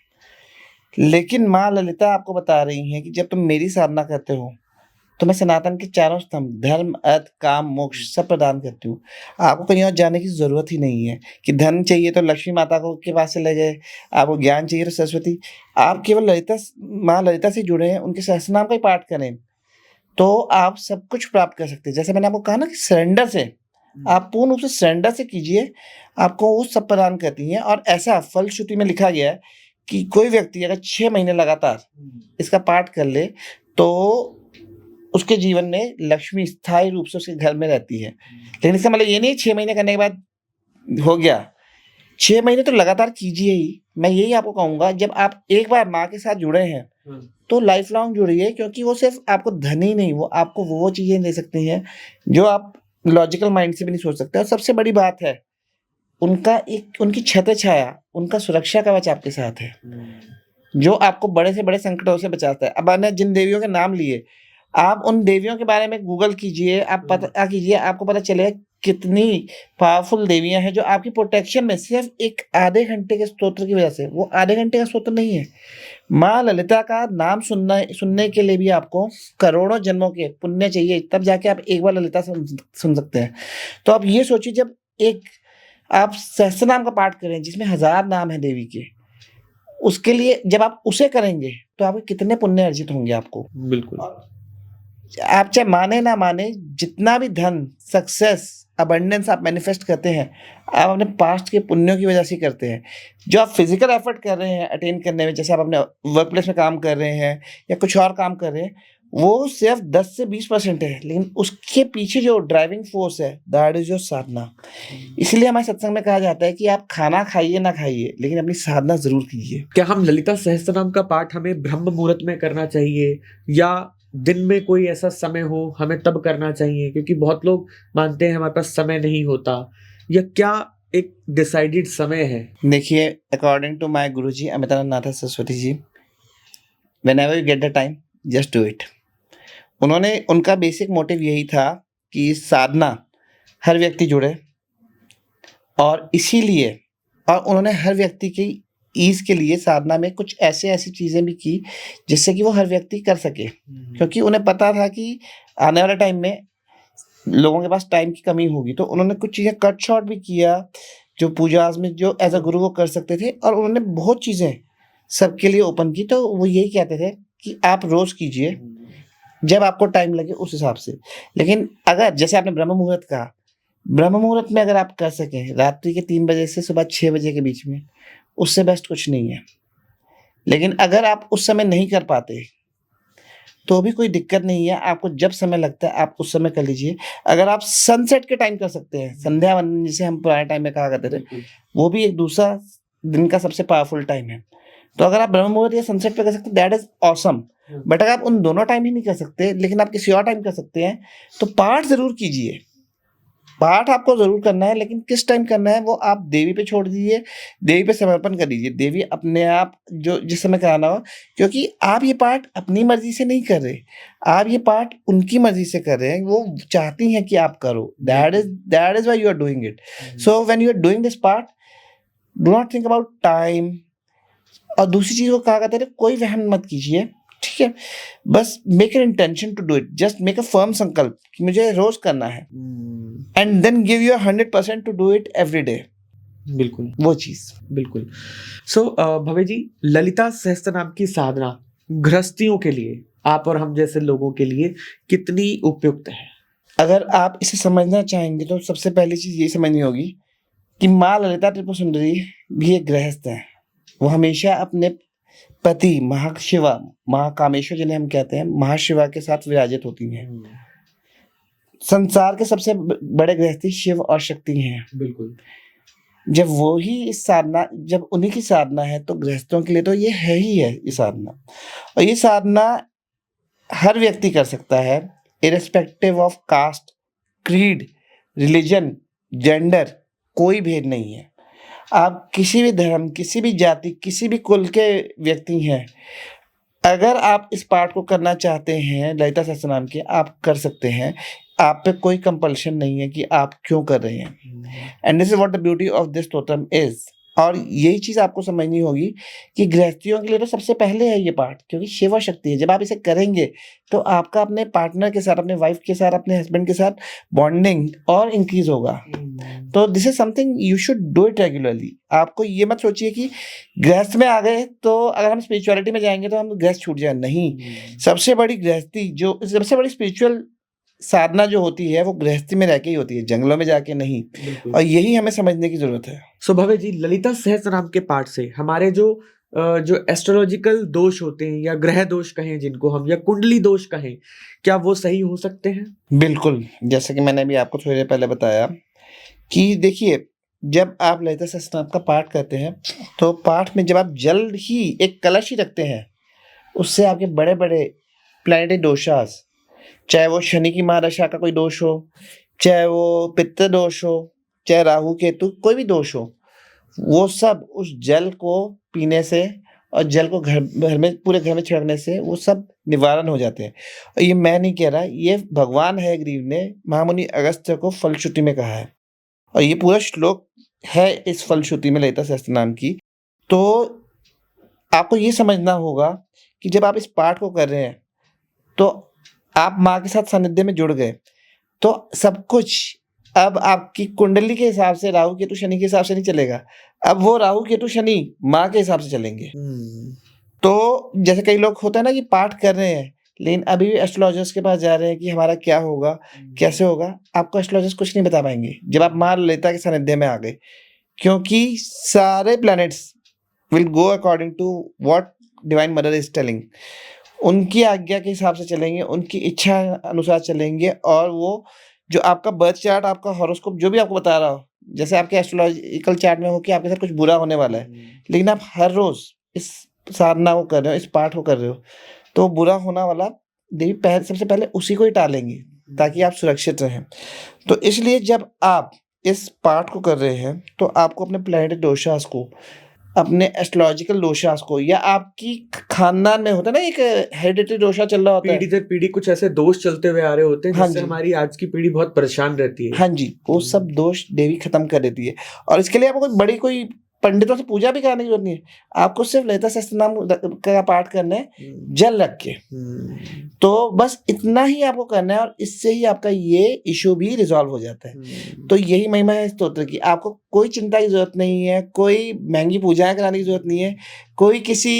B: लेकिन माँ ललिता आपको बता रही हैं कि जब तुम मेरी साधना करते हो तो मैं सनातन के चारों स्तंभ धर्म, अर्थ, काम, मोक्ष सब प्रदान करती हूँ। आपको कहीं और जाने की ज़रूरत ही नहीं है कि धन चाहिए तो लक्ष्मी माता को के पास से ले गए, आपको ज्ञान चाहिए तो सरस्वती। आप केवल ललिता, माँ ललिता से जुड़े हैं, उनके सहस्त्रनाम का ही पाठ करें तो आप सब कुछ प्राप्त कर सकते हैं। जैसे मैंने आपको कहा ना कि सरेंडर से, आप पूर्ण रूप से सरेंडर से कीजिए, आपको वो सब प्रदान करती हैं। और ऐसा फलश्रुति में लिखा गया है कि कोई व्यक्ति अगर 6 महीने लगातार इसका पाठ कर ले तो उसके जीवन में लक्ष्मी स्थायी रूप से उसके घर में रहती है। लेकिन इसका मतलब ये नहीं 6 महीने करने के बाद हो गया, 6 महीने तो लगातार कीजिए ही। मैं यही आपको कहूँगा, जब आप एक बार माँ के साथ जुड़े हैं तो लाइफ लॉन्ग जुड़िए, क्योंकि वो सिर्फ आपको धन ही नहीं, वो आपको वो चीज़ें दे सकती हैं जो आप लॉजिकल माइंड से भी नहीं सोच सकते। और सबसे बड़ी बात है उनकी छत्र छाया, उनका सुरक्षा कवच आपके साथ है, जो आपको बड़े से बड़े संकटों से बचाता है। अब मैंने जिन देवियों के नाम लिए, आप उन देवियों के बारे में गूगल कीजिए, आप पता कीजिए, आपको पता चलेगा कितनी पावरफुल देवियां हैं जो आपकी प्रोटेक्शन में सिर्फ एक आधे घंटे के स्तोत्र की वजह से, वो आधे घंटे का स्तोत्र नहीं है, माँ ललिता का नाम सुनने के लिए भी आपको करोड़ों जन्मों के पुण्य चाहिए, तब जाके आप एक बार ललिता सुन सकते हैं। तो आप ये सोचिए, जब एक आप सहस्त्रनाम का पाठ करें जिसमें 1000 नाम है देवी के, उसके लिए जब आप उसे करेंगे तो आपके कितने पुण्य अर्जित होंगे आपको।
A: बिल्कुल।
B: आप चाहे माने ना माने, जितना भी धन, सक्सेस, अबंडेंस आप मैनिफेस्ट करते हैं, आप अपने पास्ट के पुण्यों की वजह से करते हैं। जो आप फिजिकल एफर्ट कर रहे हैं अटेन करने में, जैसे आप अपने वर्क प्लेस में काम कर रहे हैं या कुछ और काम कर रहे हैं, वो सिर्फ 10 से 20% है, लेकिन उसके पीछे जो ड्राइविंग फोर्स है, दैट इज योर साधना। इसलिए हमारे सत्संग में कहा जाता है कि आप खाना खाइए ना खाइए, लेकिन अपनी साधना जरूर कीजिए।
A: क्या हम ललिता सहस्त्रनाम का पाठ हमें ब्रह्म मुहूर्त में करना चाहिए या दिन में कोई ऐसा समय हो हमें तब करना चाहिए? क्योंकि बहुत लोग मानते हैं हमारे पास समय नहीं होता, या क्या एक डिसाइडेड समय है?
B: देखिए, according to my guruji Amitanand Saraswati ji, whenever you get the time just do it. उनका बेसिक मोटिव यही था कि साधना हर व्यक्ति जुड़े, और इसीलिए और उन्होंने हर व्यक्ति की ईज के लिए साधना में कुछ ऐसी चीज़ें भी की जिससे कि वो हर व्यक्ति कर सके, क्योंकि उन्हें पता था कि आने वाले टाइम में लोगों के पास टाइम की कमी होगी। तो उन्होंने कुछ चीज़ें कट शॉर्ट भी किया जो पूजा में जो एज अ गुरु वो कर सकते थे, और उन्होंने बहुत चीज़ें सबके लिए ओपन की। तो वो यही कहते थे कि आप रोज़ कीजिए जब आपको टाइम लगे उस हिसाब से। लेकिन अगर जैसे आपने ब्रह्म मुहूर्त कहा, ब्रह्म मुहूर्त में अगर आप कर सकें रात्रि के 3 बजे से सुबह 6 बजे के बीच में, उससे बेस्ट कुछ नहीं है। लेकिन अगर आप उस समय नहीं कर पाते तो भी कोई दिक्कत नहीं है, आपको जब समय लगता है आप उस समय कर लीजिए। अगर आप सनसेट के टाइम कर सकते हैं, संध्या वंदन जिसे हम पुराने टाइम में कहा करते थे, वो भी एक दूसरा दिन का सबसे पावरफुल टाइम है। तो अगर आप ब्रह्म मुहूर्त या सनसेट पे कर सकते हैं, दैट इज ऑसम। बट अगर आप उन दोनों टाइम ही नहीं कर सकते, लेकिन आप किसी और टाइम कर सकते हैं, तो पाठ जरूर कीजिए। पाठ आपको जरूर करना है, लेकिन किस टाइम करना है वो आप देवी पे छोड़ दीजिए, देवी पे समर्पण कर दीजिए। देवी अपने आप जो जिस समय कराना हो, क्योंकि आप ये पाठ अपनी मर्जी से नहीं कर रहे, आप ये पाठ उनकी मर्जी से कर रहे हैं, वो चाहती हैं कि आप करो। That is why you are doing it. So when you are doing this part, do not think about time. और दूसरी चीज को कहा करते थे, कोई वहम मत कीजिए, ठीक है, बस make an intention to do it, just make a firm संकल्प कि मुझे रोज करना है, and then give you 100% to do it every day.
A: बिल्कुल,
B: वो चीज।
A: बिल्कुल। सो भवे जी, ललिता सहस्त्रनाम की साधना गृहस्थियों के लिए आप और हम जैसे लोगों के लिए कितनी उपयुक्त है?
B: अगर आप इसे समझना चाहेंगे तो सबसे पहली चीज ये समझनी होगी कि माँ ललिता त्रिपुर सुंदरी भी एक गृहस्थ है। वो हमेशा अपने पति महाशिवा, महाकामेश्वर जिन्हें हम कहते हैं, महाशिवा के साथ विराजित होती हैं। संसार के सबसे बड़े गृहस्थी शिव और शक्ति हैं।
A: बिल्कुल।
B: जब वो ही इस साधना, जब उन्हीं की साधना है तो गृहस्थों के लिए तो ये है ही है ये साधना। और ये साधना हर व्यक्ति कर सकता है, irrespective of caste, creed, religion, gender, कोई भेद नहीं है। आप किसी भी धर्म, किसी भी जाति, किसी भी कुल के व्यक्ति हैं, अगर आप इस पाठ को करना चाहते हैं ललिता सहस्त्रनाम के, आप कर सकते हैं। आप पे कोई कंपल्शन नहीं है कि आप क्यों कर रहे हैं। And this is what the beauty of this stotram is. और यही चीज आपको समझनी होगी कि गृहस्थियों के लिए तो सबसे पहले है ये पाठ, क्योंकि शिव शक्ति है। जब आप इसे करेंगे तो आपका अपने पार्टनर के साथ, अपने वाइफ के साथ, अपने हस्बैंड के साथ बॉन्डिंग और इंक्रीज होगा। तो this is something you should do it regularly. आपको ये मत सोचिए कि गृहस्थ में आ गए तो अगर हम स्पिरिचुअलिटी में जाएंगे तो हम गृहस्थ छूट जाए, नहीं। सबसे बड़ी गृहस्थी, जो सबसे बड़ी स्पिरिचुअल साधना जो होती है वो गृहस्थी में रह के ही होती है, जंगलों में जाके नहीं। और यही हमें समझने की जरूरत है।
A: सो भव्य जी, ललिता सहस्त्रनाम के पाठ से हमारे जो एस्ट्रोलॉजिकल दोष होते हैं, या ग्रह दोष कहें जिनको हम, या कुंडली दोष कहें, क्या वो सही हो सकते हैं?
B: बिल्कुल। जैसे कि मैंने अभी आपको थोड़ी देर पहले बताया कि देखिए, जब आप ललिता सहस्त्रनाम का पाठ करते हैं तो पाठ में जब आप जल ही एक कलश ही रखते हैं, उससे आपके बड़े बड़े प्लैनेटरी दोषास, चाहे वो शनि की महादशा का कोई दोष हो, चाहे वो पित्त दोष हो, चाहे राहु केतु कोई भी दोष हो, वो सब उस जल को पीने से और जल को घर में, पूरे घर में छिड़कने से वो सब निवारण हो जाते हैं। और ये मैं नहीं कह रहा, ये भगवान हयग्रीव ने महामुनि अगस्त्य को फलश्रुति में कहा है, और ये पूरा श्लोक है इस फलश्रुति में ललिता सहस्त्रनाम की। तो आपको ये समझना होगा कि जब आप इस पाठ को कर रहे हैं तो आप माँ के साथ सानिध्य में जुड़ गए, तो सब कुछ अब आपकी कुंडली के हिसाब से, राहु केतु शनि के हिसाब से नहीं चलेगा। अब वो राहु केतु शनि माँ के हिसाब से चलेंगे। तो जैसे कई लोग होता है ना कि पाठ कर रहे हैं लेकिन अभी भी एस्ट्रोलॉजर्स के पास जा रहे हैं कि हमारा क्या होगा, कैसे होगा। आपको एस्ट्रोलॉजर्स कुछ नहीं बता पाएंगे जब आप माँ ललिता के सानिध्य में आ गए, क्योंकि सारे planets will go according to what divine mother is telling. उनकी आज्ञा के हिसाब से चलेंगे, उनकी इच्छा अनुसार चलेंगे। और वो जो आपका बर्थ चार्ट, आपका हॉरोस्कोप जो भी आपको बता रहा हो, जैसे आपके एस्ट्रोलॉजिकल चार्ट में हो कि आपके साथ कुछ बुरा होने वाला है, लेकिन आप हर रोज इस साधना को कर रहे हो, इस पाठ को कर रहे हो, तो बुरा होना वाला देवी सबसे पहले उसी को ही टालेंगे ताकि आप सुरक्षित रहें। तो इसलिए जब आप इस पाठ को कर रहे हैं तो आपको अपने प्लैनेटरी दोषास को, अपने एस्ट्रोलॉजिकल दोषास को, या आपकी खानदान में होता है ना एक हेरिडिटरी दोषा चल रहा होता है,
A: पीढ़ी दर पीढ़ी कुछ ऐसे दोष चलते हुए आ रहे होते हैं
B: हाँ
A: जिससे
B: जी।
A: हमारी आज की पीढ़ी बहुत परेशान रहती है।
B: हाँ जी, वो सब दोष देवी खत्म कर देती है। और इसके लिए आपको कोई पंडितों से पूजा भी कराने की जरूरत नहीं है। आपको सिर्फ ललिता सहस्त्रनाम का पाठ करना है जल रख के। तो बस इतना ही आपको करना है और इससे ही आपका ये इशू भी रिजॉल्व हो जाता है। तो यही महिमा है स्तोत्र की। आपको कोई चिंता की जरूरत नहीं है, कोई महंगी पूजाएं कराने की जरूरत नहीं है, कोई किसी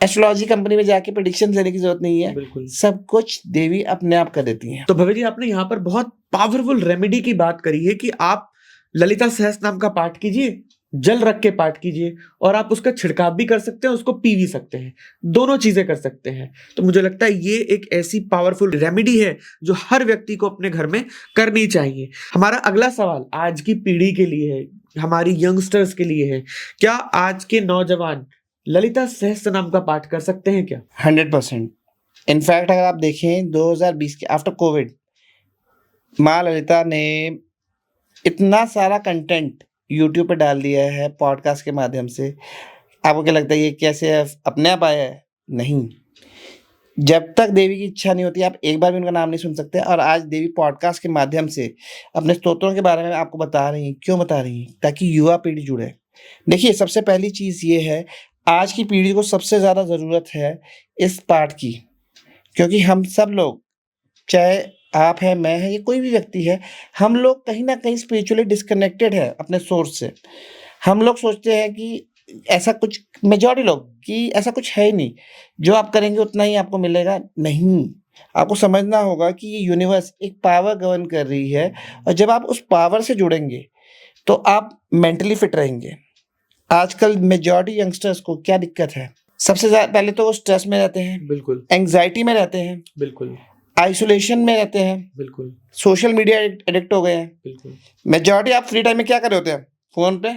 B: एस्ट्रोलॉजी कंपनी में जाके प्रेडिक्शन देने की जरूरत नहीं है।
A: बिल्कुल।
B: सब कुछ देवी अपने आप कर देती हैं।
A: तो भव्य जी, आपने यहाँ पर बहुत पावरफुल रेमेडी की बात करी है कि आप ललिता सहस्त्रनाम का पाठ कीजिए, जल रख के पाठ कीजिए, और आप उसका छिड़काव भी कर सकते हैं, उसको पी भी सकते हैं, दोनों चीजें कर सकते हैं। तो मुझे लगता है ये एक ऐसी पावरफुल रेमेडी है जो हर व्यक्ति को अपने घर में करनी चाहिए। हमारा अगला सवाल आज की पीढ़ी के लिए है, हमारी यंगस्टर्स के लिए है। क्या आज के नौजवान ललिता सहस्त्रनाम का पाठ कर सकते हैं क्या?
B: 100%। इनफैक्ट अगर आप देखें 2020 के आफ्टर कोविड, माँ ललिता ने इतना सारा कंटेंट यूट्यूब पे डाल दिया है पॉडकास्ट के माध्यम से। आपको क्या लगता है ये कैसे अपने आप आया है? नहीं, जब तक देवी की इच्छा नहीं होती आप एक बार भी उनका नाम नहीं सुन सकते। और आज देवी पॉडकास्ट के माध्यम से अपने स्तोत्रों के बारे में आपको बता रही हैं। क्यों बता रही हैं? ताकि युवा पीढ़ी जुड़े। देखिए, सबसे पहली चीज़ ये है, आज की पीढ़ी को सबसे ज़्यादा ज़रूरत है इस पाठ की, क्योंकि हम सब लोग, चाहे आप है, मैं है, ये कोई भी व्यक्ति है, हम लोग कहीं ना कहीं स्पिरिचुअली डिस्कनेक्टेड है अपने सोर्स से। हम लोग सोचते हैं कि ऐसा कुछ मेजॉरिटी लोग कि ऐसा कुछ है ही नहीं, जो आप करेंगे उतना ही आपको मिलेगा, नहीं। आपको समझना होगा कि ये यूनिवर्स एक पावर गवर्न कर रही है और जब आप उस पावर से जुड़ेंगे, तो आप मेंटली फिट रहेंगे। आजकल मेजॉरिटी यंगस्टर्स को क्या दिक्कत है? सबसे पहले तो वो स्ट्रेस में रहते हैं,
A: बिल्कुल
B: एंग्जाइटी में रहते हैं,
A: बिल्कुल
B: आइसोलेशन में रहते हैं,
A: बिल्कुल
B: सोशल मीडिया एडिक्ट हो गए हैं।
A: बिल्कुल।
B: मेजॉरिटी आप फ्री टाइम में क्या कर रहे होते हैं? फ़ोन पे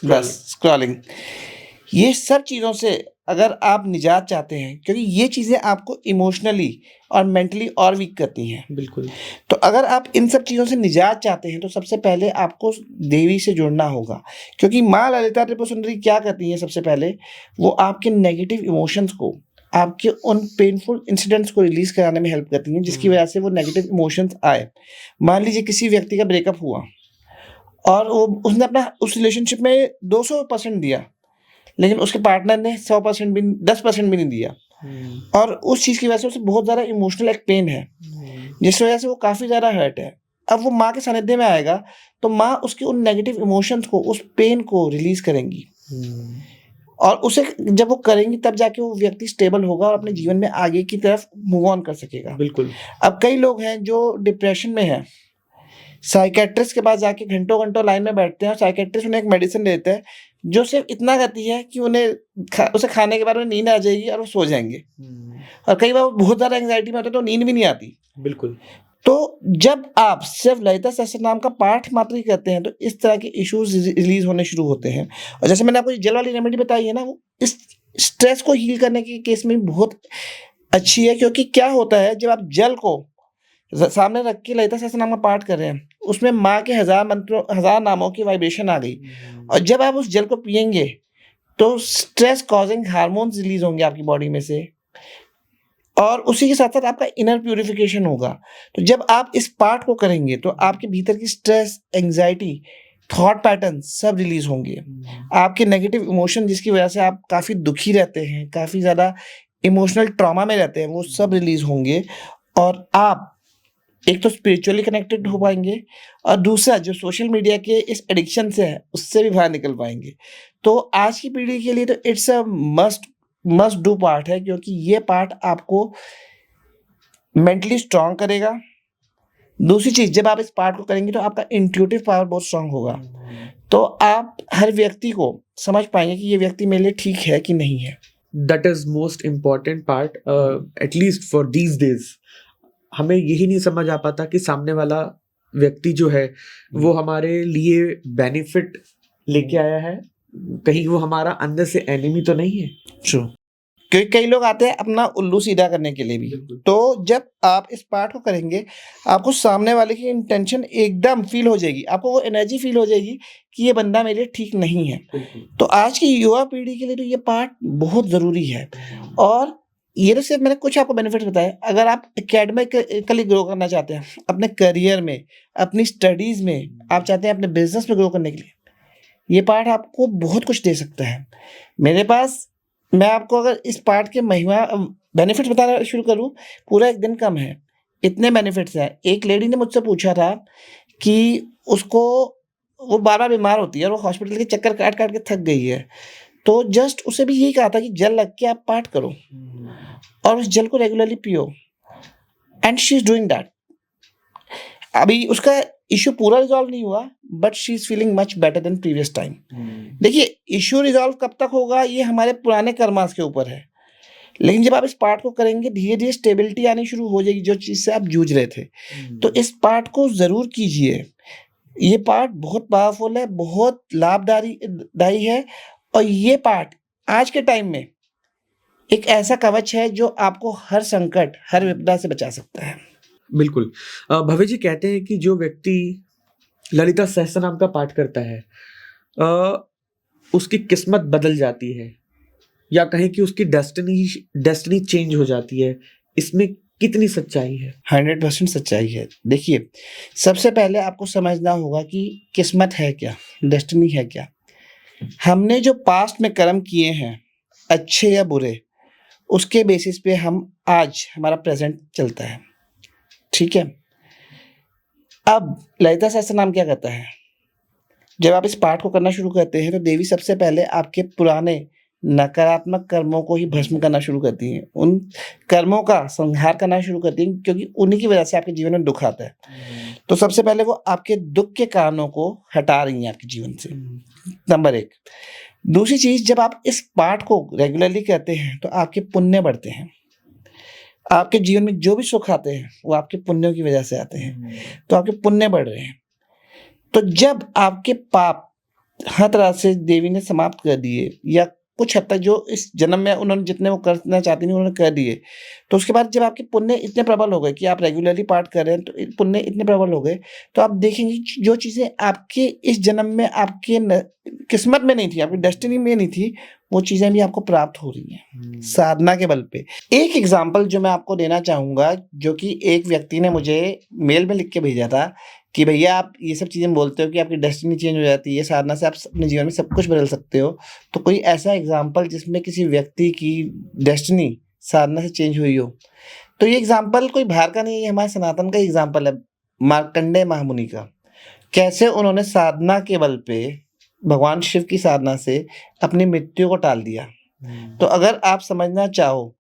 B: बस स्क्रॉलिंग। ये सब चीज़ों से अगर आप निजात चाहते हैं, क्योंकि ये चीज़ें आपको इमोशनली और मेंटली और वीक करती हैं।
A: बिल्कुल
B: तो अगर आप इन सब चीज़ों से निजात चाहते हैं, तो सबसे पहले आपको देवी से जुड़ना होगा, क्योंकि माँ ललिता त्रिपुर क्या करती हैं? सबसे पहले वो आपके नेगेटिव इमोशंस को, आपके उन पेनफुल इंसिडेंट्स को रिलीज़ कराने में हेल्प करती हैं, जिसकी वजह से वो नेगेटिव इमोशंस आए। मान लीजिए किसी व्यक्ति का ब्रेकअप हुआ और वो उसने अपना उस रिलेशनशिप में 200% दिया, लेकिन उसके पार्टनर ने 100% भी 10% भी नहीं दिया, और उस चीज़ की वजह से उसे बहुत ज़्यादा इमोशनल एक पेन है, जिस वजह से वो काफ़ी ज़्यादा हर्ट है। अब वो माँ के सानिध्य में आएगा, तो माँ उसके उन नेगेटिव इमोशंस को, उस पेन को रिलीज़ करेंगी, और उसे जब वो करेंगी तब जाके वो व्यक्ति स्टेबल होगा और अपने जीवन में आगे की तरफ मूव ऑन कर सकेगा।
A: बिल्कुल।
B: अब कई लोग हैं जो डिप्रेशन में हैं, साइकियाट्रिस्ट के पास जाके घंटों-घंटों लाइन में बैठते हैं और साइकियाट्रिस्ट उन्हें एक मेडिसिन दे देता है, जो सिर्फ़ इतना करती है कि उसे खाने के बाद में नींद आ जाएगी और वो सो जाएँगे। और कई बार वो बहुत ज़्यादा एंग्ज़ायटी में होते हैं, तो नींद भी नहीं आती।
A: बिल्कुल।
B: तो जब आप सिर्फ़ ललिता सहस्त्रनाम का पाठ मात्र ही करते हैं, तो इस तरह के इश्यूज़ रिलीज़ होने शुरू होते हैं। और जैसे मैंने आपको ये जल वाली रेमेडी बताई है ना, वो इस स्ट्रेस को हील करने के केस में बहुत अच्छी है, क्योंकि क्या होता है, जब आप जल को सामने रख के ललिता सहस्त्रनाम का पाठ कर रहे हैं, उसमें माँ के 1000 नामों की वाइब्रेशन आ गई, और जब आप उस जल को पिएंगे, तो स्ट्रेस कॉजिंग हार्मोन्स रिलीज होंगे आपकी बॉडी में से, और उसी के साथ साथ आपका इनर प्यूरिफिकेशन होगा। तो जब आप इस पाठ को करेंगे, तो आपके भीतर की स्ट्रेस, एंग्जाइटी, थॉट पैटर्न सब रिलीज होंगे। आपके नेगेटिव इमोशन, जिसकी वजह से आप काफ़ी दुखी रहते हैं, काफ़ी ज़्यादा इमोशनल ट्रॉमा में रहते हैं, वो सब रिलीज होंगे, और आप एक तो स्पिरिचुअली कनेक्टेड हो पाएंगे, और दूसरा जो सोशल मीडिया के इस एडिक्शन से है, उससे भी बाहर निकल पाएंगे। तो आज की पीढ़ी के लिए तो it's a must do part है, क्योंकि ये पार्ट आपको मेंटली स्ट्रांग करेगा। दूसरी चीज़, जब आप इस पार्ट को करेंगे, तो आपका इंट्यूटिव पावर बहुत स्ट्रांग होगा, तो आप हर व्यक्ति को समझ पाएंगे कि ये व्यक्ति मेरे लिए ठीक है कि नहीं है।
A: That is most important part, at least for these days. हमें यही नहीं समझ आ पाता कि सामने वाला व्यक्ति जो है वो हमारे लिए बेनिफिट लेके आया है, कहीं वो हमारा अंदर से एनिमी तो नहीं है।
B: ट्रू, क्योंकि कई लोग आते हैं अपना उल्लू सीधा करने के लिए भी। तो जब आप इस पार्ट को करेंगे, आपको सामने वाले की इंटेंशन एकदम फील हो जाएगी, आपको वो एनर्जी फील हो जाएगी कि ये बंदा मेरे लिए ठीक नहीं है। तो आज की युवा पीढ़ी के लिए तो ये पार्ट बहुत ज़रूरी है। और ये तो सिर्फ मैंने कुछ आपको बेनिफिट्स बताए। अगर आप एकेडमिकली ग्रो करना चाहते हैं, अपने करियर में, अपनी स्टडीज़ में, आप चाहते हैं अपने बिजनेस में ग्रो करने के लिए, ये पार्ट आपको बहुत कुछ दे सकता है। मेरे पास, मैं आपको अगर इस पार्ट के महिमा बेनिफिट्स बताना शुरू करूँ, पूरा एक दिन कम है, इतने बेनिफिट्स हैं। एक लेडी ने मुझसे पूछा था कि उसको, वो बार-बार बीमार होती है और वो हॉस्पिटल के चक्कर काट-काट के थक गई है। तो जस्ट उसे भी यही कहा था कि जल रख के आप पाठ करो और उस जल को रेगुलरली पियो, and she is doing that. अभी उसका इश्यू पूरा रिज़ॉल्व नहीं हुआ, but she is feeling much better than previous time. देखिए, इश्यू रिज़ॉल्व कब तक होगा, ये हमारे पुराने कर्मास के ऊपर है, लेकिन जब आप इस पार्ट को करेंगे, धीरे-धीरे स्टेबिलिटी आनी शुरू हो जाएगी, जो चीज़ से आप जूझ रहे थे। तो इस पार्ट को ज़रूर कीजिए। ये पार्ट बहुत पावरफुल है, बहुत दायी है, और ये पार्ट आज के टाइम में एक ऐसा कवच है जो आपको हर संकट, हर विपदा से बचा सकता है।
A: बिल्कुल। भव्य जी कहते हैं कि जो व्यक्ति ललिता सहस्त्रनाम का पाठ करता है, उसकी किस्मत बदल जाती है, या कहें कि उसकी डेस्टिनी चेंज हो जाती है। इसमें कितनी सच्चाई है?
B: 100% सच्चाई है। देखिए, सबसे पहले आपको समझना होगा कि किस्मत है क्या, डेस्टिनी है क्या। हमने जो पास्ट में कर्म किए हैं, अच्छे या बुरे, उसके बेसिस पे हम आज हमारा प्रेजेंट चलता है, ठीक है। अब ललिता सहस्त्रनाम क्या कहता है? जब आप इस पाठ को करना शुरू करते हैं तो देवी सबसे पहले आपके पुराने नकारात्मक कर्मों को ही भस्म करना शुरू करती हैं। उन कर्मों का संहार करना शुरू करती हैं क्योंकि उन्हीं की वजह से आपके जीवन में दुख आता है। तो सबसे पहले वो आपके दुख के कारणों को हटा रही हैं आपके जीवन से, नंबर 1। दूसरी चीज़, जब आप इस पाठ को रेगुलरली करते हैं तो आपके पुण्य बढ़ते हैं। आपके जीवन में जो भी सुख आते हैं वो आपके पुण्यों की वजह से आते हैं, तो आपके पुण्य बढ़ रहे हैं। तो जब आपके पाप हर तरह से देवी ने समाप्त कर दिए या कुछ हद तक जो इस जन्म में उन्होंने जितने वो करना चाहती थी उन्होंने कर दिए, तो उसके बाद जब आपके पुण्य इतने प्रबल हो गए कि आप रेगुलरली पाठ कर रहे हैं, तो पुण्य इतने प्रबल हो गए, तो आप देखेंगे कि जो चीज़ें आपके इस जन्म में आपके किस्मत में नहीं थी, आपकी डेस्टिनी में नहीं थी, वो चीज़ें भी आपको प्राप्त हो रही हैं साधना के बल पे। एक एग्जाम्पल जो मैं आपको देना चाहूँगा, जो कि एक व्यक्ति ने मुझे मेल में लिख के भेजा था कि भैया आप ये सब चीज़ें बोलते हो कि आपकी डेस्टिनी चेंज हो जाती है, साधना से आप अपने जीवन में सब कुछ बदल सकते हो, तो कोई ऐसा एग्जाम्पल जिसमें किसी व्यक्ति की डेस्टिनी साधना से चेंज हुई हो? तो ये एग्जाम्पल कोई बाहर का नहीं है, ये हमारे सनातन का एग्जाम्पल है, मार्कंडेय महामुनि का। कैसे उन्होंने साधना के बल पे भगवान शिव की साधना से अपनी मृत्यु को टाल दिया। तो अगर आप समझना चाहो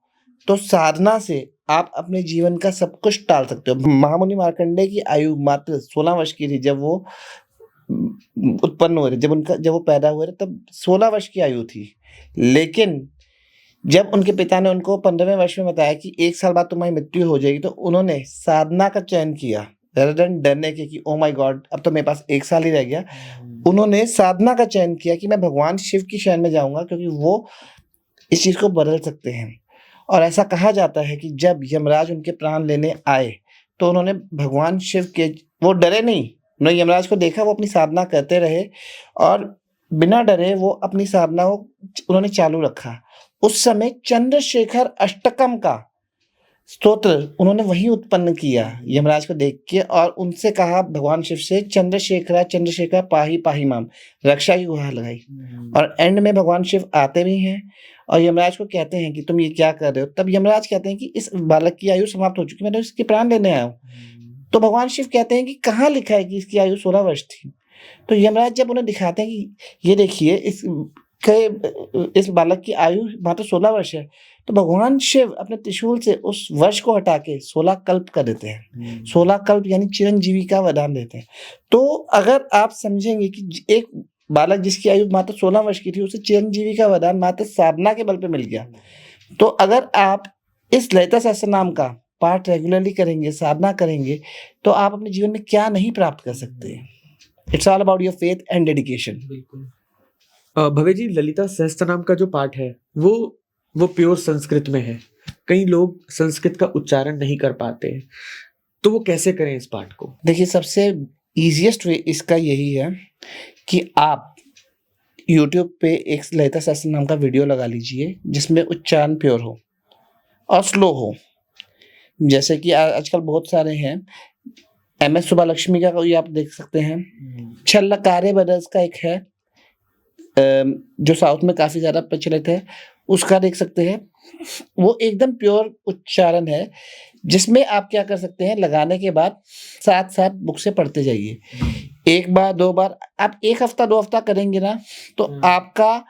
B: तो साधना से आप अपने जीवन का सब कुछ टाल सकते हो। महामुनि मार्कंडेय की आयु मात्र 16 वर्ष की थी जब वो उत्पन्न हुए थे, जब वो पैदा हुए थे तब 16 वर्ष की आयु थी। लेकिन जब उनके पिता ने उनको 15वें वर्ष में बताया कि 1 साल बाद तुम्हारी मृत्यु हो जाएगी, तो उन्होंने साधना का चयन किया rather than डरने के कि ओ माय गॉड अब तो मेरे पास 1 साल ही रह गया। उन्होंने साधना का चयन किया कि मैं भगवान शिव की शरण में जाऊंगा क्योंकि वो इस चीज को बदल सकते हैं। और ऐसा कहा जाता है कि जब यमराज उनके प्राण लेने आए तो उन्होंने भगवान शिव के, वो डरे नहीं, उन्होंने यमराज को देखा, वो अपनी साधना करते रहे और बिना डरे वो अपनी साधना को उन्होंने चालू रखा। उस समय चंद्रशेखर अष्टकम का स्तोत्र उन्होंने वही उत्पन्न किया यमराज को देख के, और उनसे कहा भगवान शिव से, चंद्रशेखरा चंद्रशेखर पाही पाही माम, रक्षा की गुहार लगाई। और एंड में भगवान शिव आते भी हैं और यमराज को कहते हैं कि तुम ये क्या कर रहे हो। तब यमराज कहते हैं कि इस बालक की आयु समाप्त हो चुकी, मैं तो इसके प्राण लेने आया हूँ। तो भगवान शिव कहते हैं कि कहाँ लिखा है कि इसकी आयु 16 वर्ष थी। तो यमराज जब उन्हें दिखाते हैं कि ये देखिए इस बालक की आयु मात्र 16 वर्ष है, तो भगवान शिव अपने त्रिशूल से उस वर्ष को हटा के 16 कल्प कर देते हैं। 16 कल्प यानी चिरंजीवी का वरदान देते हैं। तो अगर आप समझेंगे कि एक बालक जिसकी आयु मात्र 16 वर्ष की थी, उसे चिरंजीवी का वरदान मात्र साधना के बल पे मिल गया, तो अगर आप इस ललिता सहस्त्रनाम का पाठ रेगुलरली करेंगे, साधना करेंगे, तो आप अपने जीवन में क्या नहीं प्राप्त कर सकते। It's all about your faith and dedication.
A: बिल्कुल। भव्य जी, ललिता सहस्त्रनाम का जो पाठ है वो प्योर संस्कृत में है। कई लोग संस्कृत का उच्चारण नहीं कर पाते हैं, तो वो कैसे करें इस पाठ को?
B: देखिए, सबसे इजीएस्ट वे इसका यही है कि आप YouTube पे एक ललिता सहस्त्रनाम का वीडियो लगा लीजिए जिसमें उच्चारण प्योर हो और स्लो हो। जैसे कि आजकल बहुत सारे हैं, MS सुब्बालक्ष्मी का कोई आप देख सकते हैं, छल्लकारे ब्रदर्स का एक है जो साउथ में काफी ज्यादा प्रचलित है, उसका देख सकते हैं। वो एकदम प्योर उच्चारण है जिसमें आप क्या कर सकते हैं, लगाने के बाद साथ साथ बुक से पढ़ते जाइए। 1 बार 2 बार आप 1 हफ्ता 2 हफ्ता करेंगे ना, तो आपका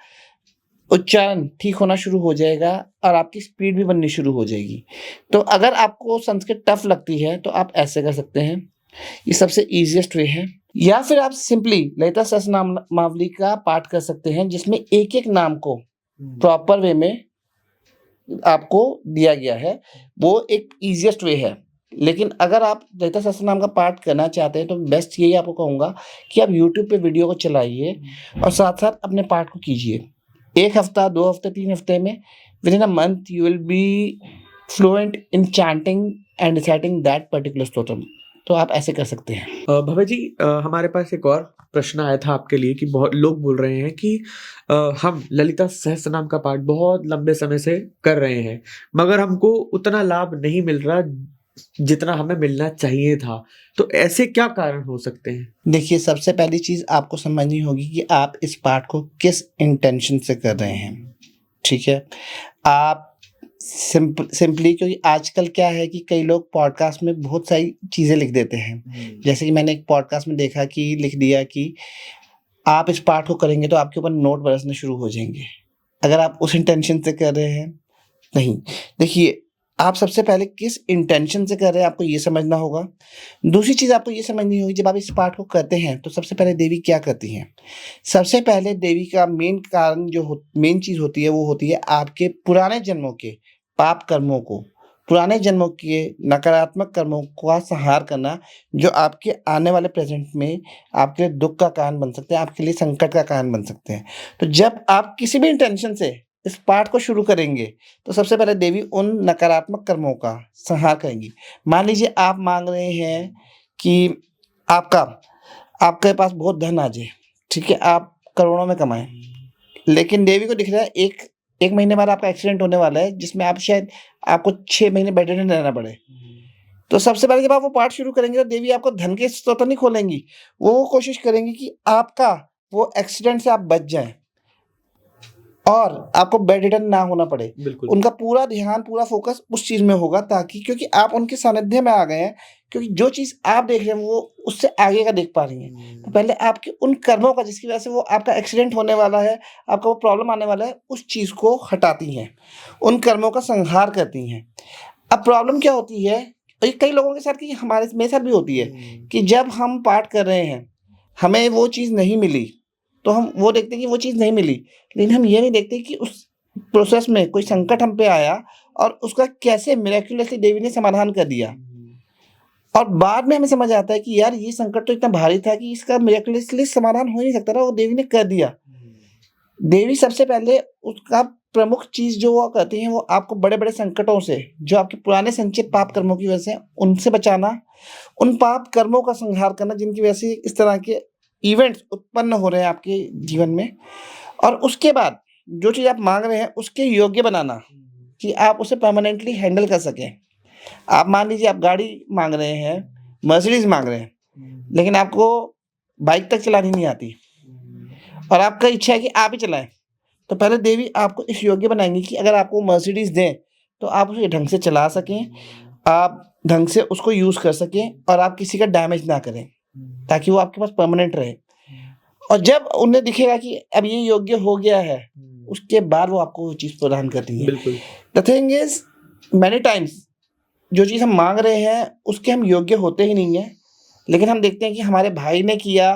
B: उच्चारण ठीक होना शुरू हो जाएगा और आपकी स्पीड भी बननी शुरू हो जाएगी। तो अगर आपको संस्कृत टफ लगती है तो आप ऐसे कर सकते हैं, ये सबसे इजीएस्ट वे है। या फिर आप सिंपली ललिता सहस्त्रनामावली का पाठ कर सकते हैं जिसमें एक एक नाम को प्रॉपर वे में आपको दिया गया है, वो एक इजीएस्ट वे है। लेकिन अगर आप ललिता सहस्त्रनाम का पाठ करना चाहते हैं तो बेस्ट यही आपको कहूँगा कि आप YouTube पे वीडियो को चलाइए और साथ साथ अपने पाठ को कीजिए। 1 हफ्ता 2 हफ्ते 3 हफ्ते में, with in a month you will be fluent in chanting and reciting that particular stotram. तो आप ऐसे कर सकते हैं।
A: भव्य जी, हमारे पास एक और प्रश्न आया था आपके लिए कि बहुत लोग बोल रहे हैं कि हम ललिता सहस्त्रनाम का पाठ बहुत लंबे समय से कर रहे हैं मगर हमको उतना लाभ नहीं मिल रहा जितना हमें मिलना चाहिए था, तो ऐसे क्या कारण हो सकते हैं?
B: देखिए, सबसे पहली चीज आपको समझनी होगी कि आप इस पाठ को किस इंटेंशन से कर रहे हैं। ठीक है, आप सिंपली, क्योंकि आजकल क्या है कि कई लोग पॉडकास्ट में बहुत सारी चीजें लिख देते हैं। जैसे कि मैंने एक पॉडकास्ट में देखा कि लिख दिया कि आप इस पाठ को करेंगे तो आपके ऊपर नोट बरसने शुरू हो जाएंगे। अगर आप उस इंटेंशन से कर रहे हैं, नहीं, देखिए आप सबसे पहले किस इंटेंशन से कर रहे हैं आपको ये समझना होगा। दूसरी चीज़ आपको ये समझनी होगी, जब आप इस पाठ को करते हैं तो सबसे पहले देवी क्या करती हैं। सबसे पहले देवी का मेन कारण मेन चीज़ होती है वो होती है आपके पुराने जन्मों के पाप कर्मों को, पुराने जन्मों के नकारात्मक कर्मों का संहार करना, जो आपके आने वाले प्रेजेंट में आपके लिए दुख का कारण बन सकते हैं, आपके लिए संकट का कारण बन सकते हैं। तो जब आप किसी भी इंटेंशन से इस पाठ को शुरू करेंगे तो सबसे पहले देवी उन नकारात्मक कर्मों का संहार करेंगी। मान लीजिए आप मांग रहे हैं कि आपके पास बहुत धन आ जाए, ठीक है, आप करोड़ों में कमाएं, लेकिन देवी को दिख रहा है एक महीने बाद आपका एक्सीडेंट होने वाला है जिसमें आप शायद आपको 6 महीने बेड रिडन रहना पड़े। तो सबसे पहले जब आप वो पाठ शुरू करेंगे तो देवी आपको धन के स्रोत नहीं खोलेंगी, वो कोशिश करेंगी कि आपका वो एक्सीडेंट से आप बच जाएं और आपको बेड रिडन ना होना पड़े।
A: बिल्कुल।
B: उनका पूरा ध्यान, पूरा फोकस उस चीज़ में होगा, ताकि क्योंकि आप उनके सानिध्य में आ गए हैं, क्योंकि जो चीज़ आप देख रहे हैं वो उससे आगे का देख पा रही हैं। तो पहले आपके उन कर्मों का जिसकी वजह से वो आपका एक्सीडेंट होने वाला है, आपका वो प्रॉब्लम आने वाला है, उस चीज़ को हटाती हैं, उन कर्मों का संहार करती हैं। अब प्रॉब्लम क्या होती है, ये कई लोगों के साथ कि मेरे साथ भी होती है कि जब हम पाठ कर रहे हैं हमें वो चीज़ नहीं मिली तो हम वो देखते हैं कि वो चीज़ नहीं मिली, लेकिन हम ये नहीं देखते कि उस प्रोसेस में कोई संकट हम पे आया और उसका कैसे मिरेक्युलसली देवी ने समाधान कर दिया। और बाद में हमें समझ आता है कि यार ये संकट तो इतना भारी था कि इसका मिरेक्युलसली समाधान हो ही नहीं सकता था, वो देवी ने कर दिया। देवी सबसे पहले उसका प्रमुख चीज़ जो वो करती हैं वो आपको बड़े-बड़े संकटों से, जो आपके पुराने संचित पाप कर्मों की वजह से, उनसे बचाना, उन पाप कर्मों का संहार करना जिनकी वजह से इस तरह के इवेंट्स उत्पन्न हो रहे हैं आपके जीवन में, और उसके बाद जो चीज़ आप मांग रहे हैं उसके योग्य बनाना कि आप उसे परमानेंटली हैंडल कर सकें। आप मान लीजिए आप गाड़ी मांग रहे हैं, मर्सिडीज मांग रहे हैं, लेकिन आपको बाइक तक चलानी नहीं आती और आपका इच्छा है कि आप ही चलाएं, तो पहले देवी आपको इस योग्य बनाएंगी कि अगर आपको मर्सिडीज दें तो आप उसे ढंग से चला सकें, आप ढंग से उसको यूज़ कर सकें और आप किसी का डैमेज ना करें, ताकि वो आपके पास परमानेंट रहे। और जब उन्हें दिखेगा कि अब ये योग्य हो गया है, उसके बाद वो आपको वो चीज़ प्रदान करती है।
A: बिल्कुल।
B: The thing is, many times जो चीज़ हम मांग रहे हैं उसके हम योग्य होते ही नहीं हैं, लेकिन हम देखते हैं कि हमारे भाई ने किया,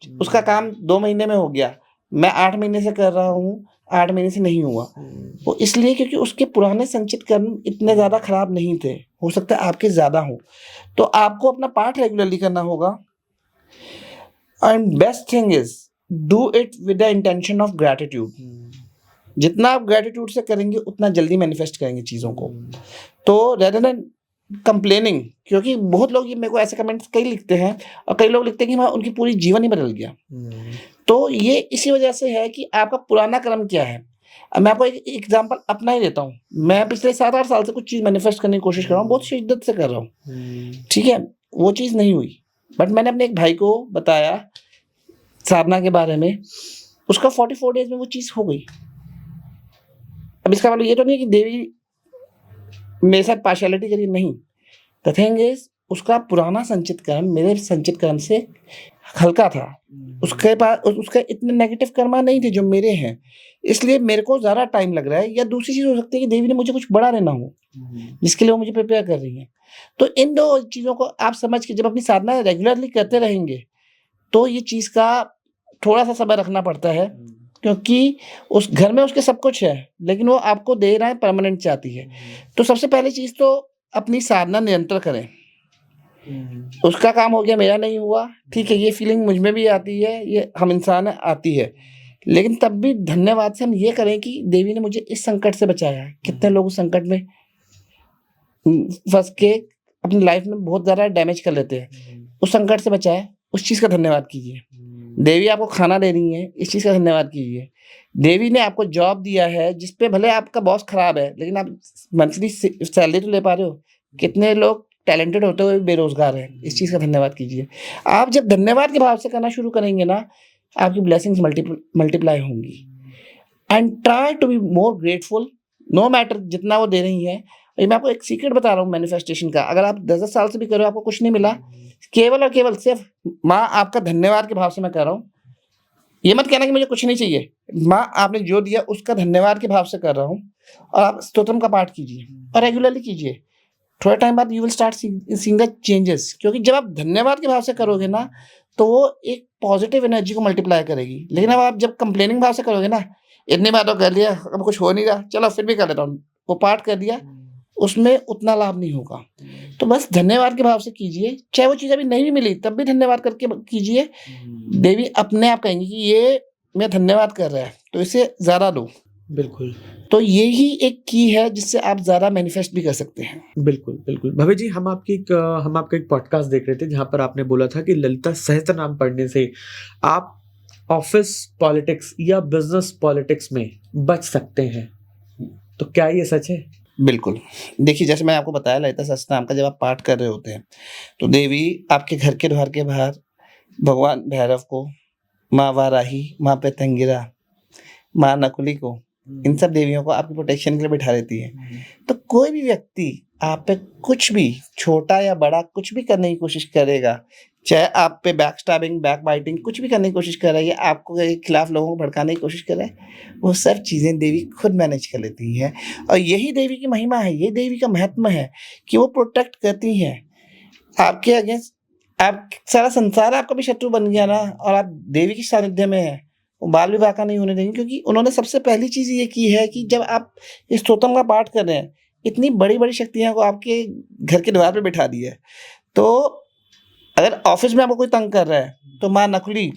B: उसका काम 2 महीने में हो गया, मैं 8 महीने से कर रहा हूँ, 8 महीने से नहीं हुआ। वो इसलिए क्योंकि उसके पुराने संचित कर्म इतने ज़्यादा खराब नहीं थे, हो सकता है आपके ज़्यादा हो। तो आपको अपना पाठ रेगुलरली करना होगा। And best thing is, do it with the intention of gratitude. जितना आप ग्रैटिट्यूड से करेंगे उतना जल्दी मैनिफेस्ट करेंगे चीज़ों को। तो रेदर देन कंप्लेनिंग, क्योंकि बहुत लोग ये मेरे को ऐसे कमेंट्स कई लिखते हैं और कई लोग लिखते हैं कि मैं उनकी पूरी जीवन ही बदल गया। तो ये इसी वजह से है कि आपका पुराना कर्म क्या है। अब मैं आपको एक एग्जांपल अपना ही देता हूँ। मैं पिछले 7-8 साल से कुछ चीज़ मैनिफेस्ट करने की कोशिश कर रहा हूँ, बहुत शिद्दत से कर रहा हूँ, ठीक है, वो चीज़ नहीं हुई, बट मैंने अपने एक भाई को बताया साधना के बारे में, उसका 44 डेज में वो चीज़ हो गई। अब इसका मतलब ये तो नहीं कि देवी मेरे साथ पार्शियलिटी करी, नहीं। द थिंग इज, उसका पुराना संचित कर्म मेरे संचित कर्म से हल्का था, उसके पास उसके इतने नेगेटिव कर्मा नहीं थे जो मेरे हैं, इसलिए मेरे को ज़्यादा टाइम लग रहा है। या दूसरी चीज़ हो सकती है कि देवी ने मुझे कुछ बड़ा लेना हो जिसके लिए वो मुझे प्रिपेयर कर रही है। तो इन 2 चीज़ों को आप समझ के जब अपनी साधना रेगुलरली करते रहेंगे तो ये चीज़ का थोड़ा सा सब्र रखना पड़ता है, क्योंकि उस घर में उसके सब कुछ है, लेकिन वो आपको दे रहा है, परमानेंट चाहती है। तो सबसे पहली चीज़ तो अपनी साधना निरंतर करें। उसका काम हो गया, मेरा नहीं हुआ, ठीक है, ये फीलिंग मुझ में भी आती है, ये हम इंसान आती है, लेकिन तब भी धन्यवाद से हम ये करें कि देवी ने मुझे इस संकट से बचाया। कितने लोग उस संकट में फंस के अपनी लाइफ में बहुत ज़्यादा डैमेज कर लेते हैं, उस संकट से बचाए, उस चीज़ का धन्यवाद कीजिए। देवी आपको खाना दे रही है, इस चीज़ का धन्यवाद कीजिए। देवी ने आपको जॉब दिया है जिसपे भले आपका बॉस खराब है, लेकिन आप मंथली सैलरी तो ले पा रहे हो। कितने लोग टैलेंटेड होते हुए बेरोजगार हैं, इस चीज़ का धन्यवाद कीजिए। आप जब धन्यवाद के भाव से करना शुरू करेंगे ना, आपकी ब्लेसिंग्स मल्टीप्लाई होंगी। And try to be more grateful, no matter जितना वो दे रही है। मैं आपको एक सीक्रेट बता रहा हूँ मैनिफेस्टेशन का, अगर आप 10 साल से भी करो आपको कुछ नहीं मिला, केवल और केवल सिर्फ माँ आपका धन्यवाद के भाव से मैं कह रहा हूँ, ये मत कहना कि मुझे कुछ नहीं चाहिए। माँ आपने जो दिया उसका धन्यवाद के भाव से कर रहा हूँ, और आप स्तोत्रम का पाठ कीजिए और रेगुलरली कीजिए। थोड़े टाइम बाद you will start seeing the changes, क्योंकि जब आप धन्यवाद के भाव से करोगे ना, तो वो एक पॉजिटिव एनर्जी को मल्टीप्लाई करेगी। लेकिन अब आप जब कंप्लेनिंग भाव से करोगे ना, इतनी बार तो कर लिया, अब कुछ हो नहीं रहा, चलो फिर भी कर लेता हूँ, वो पाठ कर दिया, उसमें उतना लाभ नहीं होगा। तो बस धन्यवाद के भाव से कीजिए, चाहे वो चीज़ अभी नहीं भी मिली तब भी धन्यवाद करके कीजिए। देवी अपने आप कहेंगी कि ये मैं धन्यवाद कर रहा है, तो इसे ज़्यादा दो।
A: बिल्कुल
B: तो यही एक की है जिससे आप ज़्यादा मैनिफेस्ट भी कर सकते हैं।
A: बिल्कुल बिल्कुल। भव्य जी, हम आपका एक पॉडकास्ट देख रहे थे जहां पर आपने बोला था कि ललिता सहस्त्र नाम पढ़ने से आप ऑफिस पॉलिटिक्स या बिजनेस पॉलिटिक्स में बच सकते हैं, तो क्या ये सच है?
B: बिल्कुल। देखिए, जैसे मैंने आपको बताया, ललिता सहस्त्रनाम का जब आप पाठ कर रहे होते हैं, तो देवी आपके घर के द्वार के बाहर भगवान भैरव को, माँ वाराही, माँ पेतंगिरा, माँ नकुली को, इन सब देवियों को आपकी प्रोटेक्शन के लिए बिठा देती है। तो कोई भी व्यक्ति आप पे कुछ भी छोटा या बड़ा कुछ भी करने की कोशिश करेगा, चाहे आप पे बैक स्टैबिंग, बैक बाइटिंग कुछ भी करने की कोशिश कर रहा है, या आपको खिलाफ लोगों को भड़काने की कोशिश कर रहा है, वो सब चीज़ें देवी खुद मैनेज कर लेती हैं। और यही देवी की महिमा है, ये देवी का महत्व है कि वो प्रोटेक्ट करती हैं आपके अगेंस्ट। आप सारा संसार आपका भी शत्रु बन गया ना, और आप देवी के सानिध्य में है, वो बाल विवाह का नहीं होने देंगे। क्योंकि उन्होंने सबसे पहली चीज़ ये की है कि जब आप इस स्तोत्रम का पाठ कर रहे हैं, इतनी बड़ी बड़ी शक्तियाँ को आपके घर के द्वार पे बिठा दिया है। तो अगर ऑफिस में आपको कोई तंग कर रहा है, तो माँ नकुली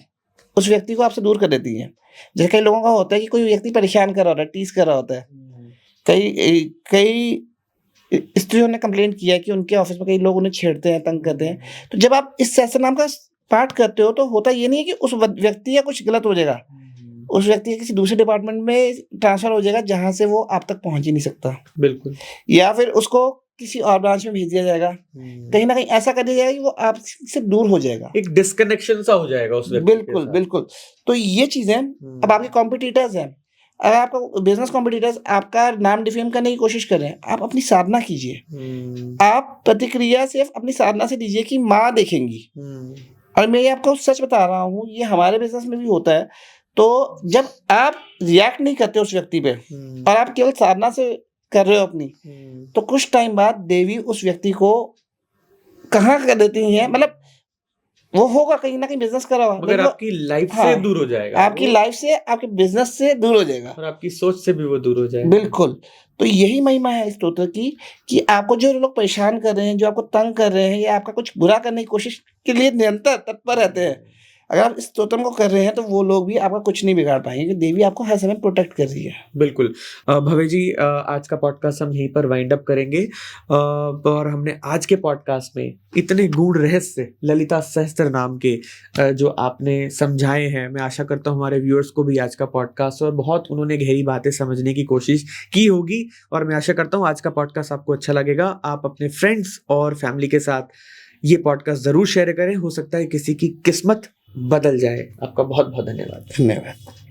B: उस व्यक्ति को आपसे दूर कर देती है। जैसे कई लोगों का होता है कि कोई व्यक्ति परेशान कर रहा होता है, टीज कर रहा होता है। कई स्त्रियों ने कंप्लेंट किया है कि उनके ऑफिस में कई लोग उन्हें छेड़ते हैं, तंग करते हैं। तो जब आप इस सहस्त्रनाम का पाठ करते हो, तो होता ये नहीं है कि उस व्यक्ति या कुछ गलत हो जाएगा, उस व्यक्ति किसी दूसरे डिपार्टमेंट में ट्रांसफर हो जाएगा जहां से वो आप तक पहुंच ही नहीं सकता।
A: बिल्कुल।
B: या फिर उसको किसी और ब्रांच में भेज दिया जाएगा, कहीं ना कहीं ऐसा कर दिया जाएगा कि वो आपसे दूर हो जाएगा,
A: एक डिस्कनेक्शन सा हो जाएगा उस व्यक्ति के
B: बिल्कुल
A: साथ।
B: बिल्कुल। तो ये चीजें अब आपके कॉम्पिटिटर्स हैं, अगर आपका बिजनेस कॉम्पिटिटर्स आपका नाम डिफेम करने की कोशिश कर रहे हैं, आप अपनी साधना कीजिए। आप प्रतिक्रिया सिर्फ अपनी साधना से दीजिए कि माँ देखेंगी। और मैं ये आपको सच बता रहा हूँ, ये हमारे बिजनेस में भी होता है। तो जब आप रिएक्ट नहीं करते उस व्यक्ति पे, और आप केवल साधना से कर रहे हो अपनी, तो कुछ टाइम बाद देवी उस व्यक्ति को कहाँ कर देती हैं, मतलब वो होगा कहीं ना कहीं बिजनेस कर रहा होगा,
A: मगर आपकी लाइफ से दूर हो जाएगा,
B: आपकी लाइफ से, आपके बिजनेस से दूर हो जाएगा,
A: और आपकी सोच से भी वो दूर हो जाएगा।
B: बिल्कुल। तो यही महिमा है इस स्तोत्र की, कि आपको जो लोग परेशान कर रहे हैं, जो आपको तंग कर रहे हैं, या आपका कुछ बुरा करने की कोशिश के लिए निरंतर तत्पर रहते हैं, अगर आप इस स्तोत्र को कर रहे हैं, तो वो लोग भी आपका कुछ नहीं बिगाड़ पाएंगे, क्योंकि देवी आपको हर समय प्रोटेक्ट कर रही है।
A: बिल्कुल। भव्य जी, आज का पॉडकास्ट हम यहीं पर वाइंड अप करेंगे। और हमने आज के पॉडकास्ट में इतने गूढ़ रहस्य ललिता सहस्त्र नाम के जो आपने समझाए हैं, मैं आशा करता हूँ हमारे व्यूअर्स को भी आज का पॉडकास्ट और बहुत उन्होंने गहरी बातें समझने की कोशिश की होगी। और मैं आशा करता हूँ आज का पॉडकास्ट आपको अच्छा लगेगा। आप अपने फ्रेंड्स और फैमिली के साथ ये पॉडकास्ट जरूर शेयर करें, हो सकता है किसी की किस्मत बदल जाए। आपका बहुत बहुत धन्यवाद।
B: धन्यवाद।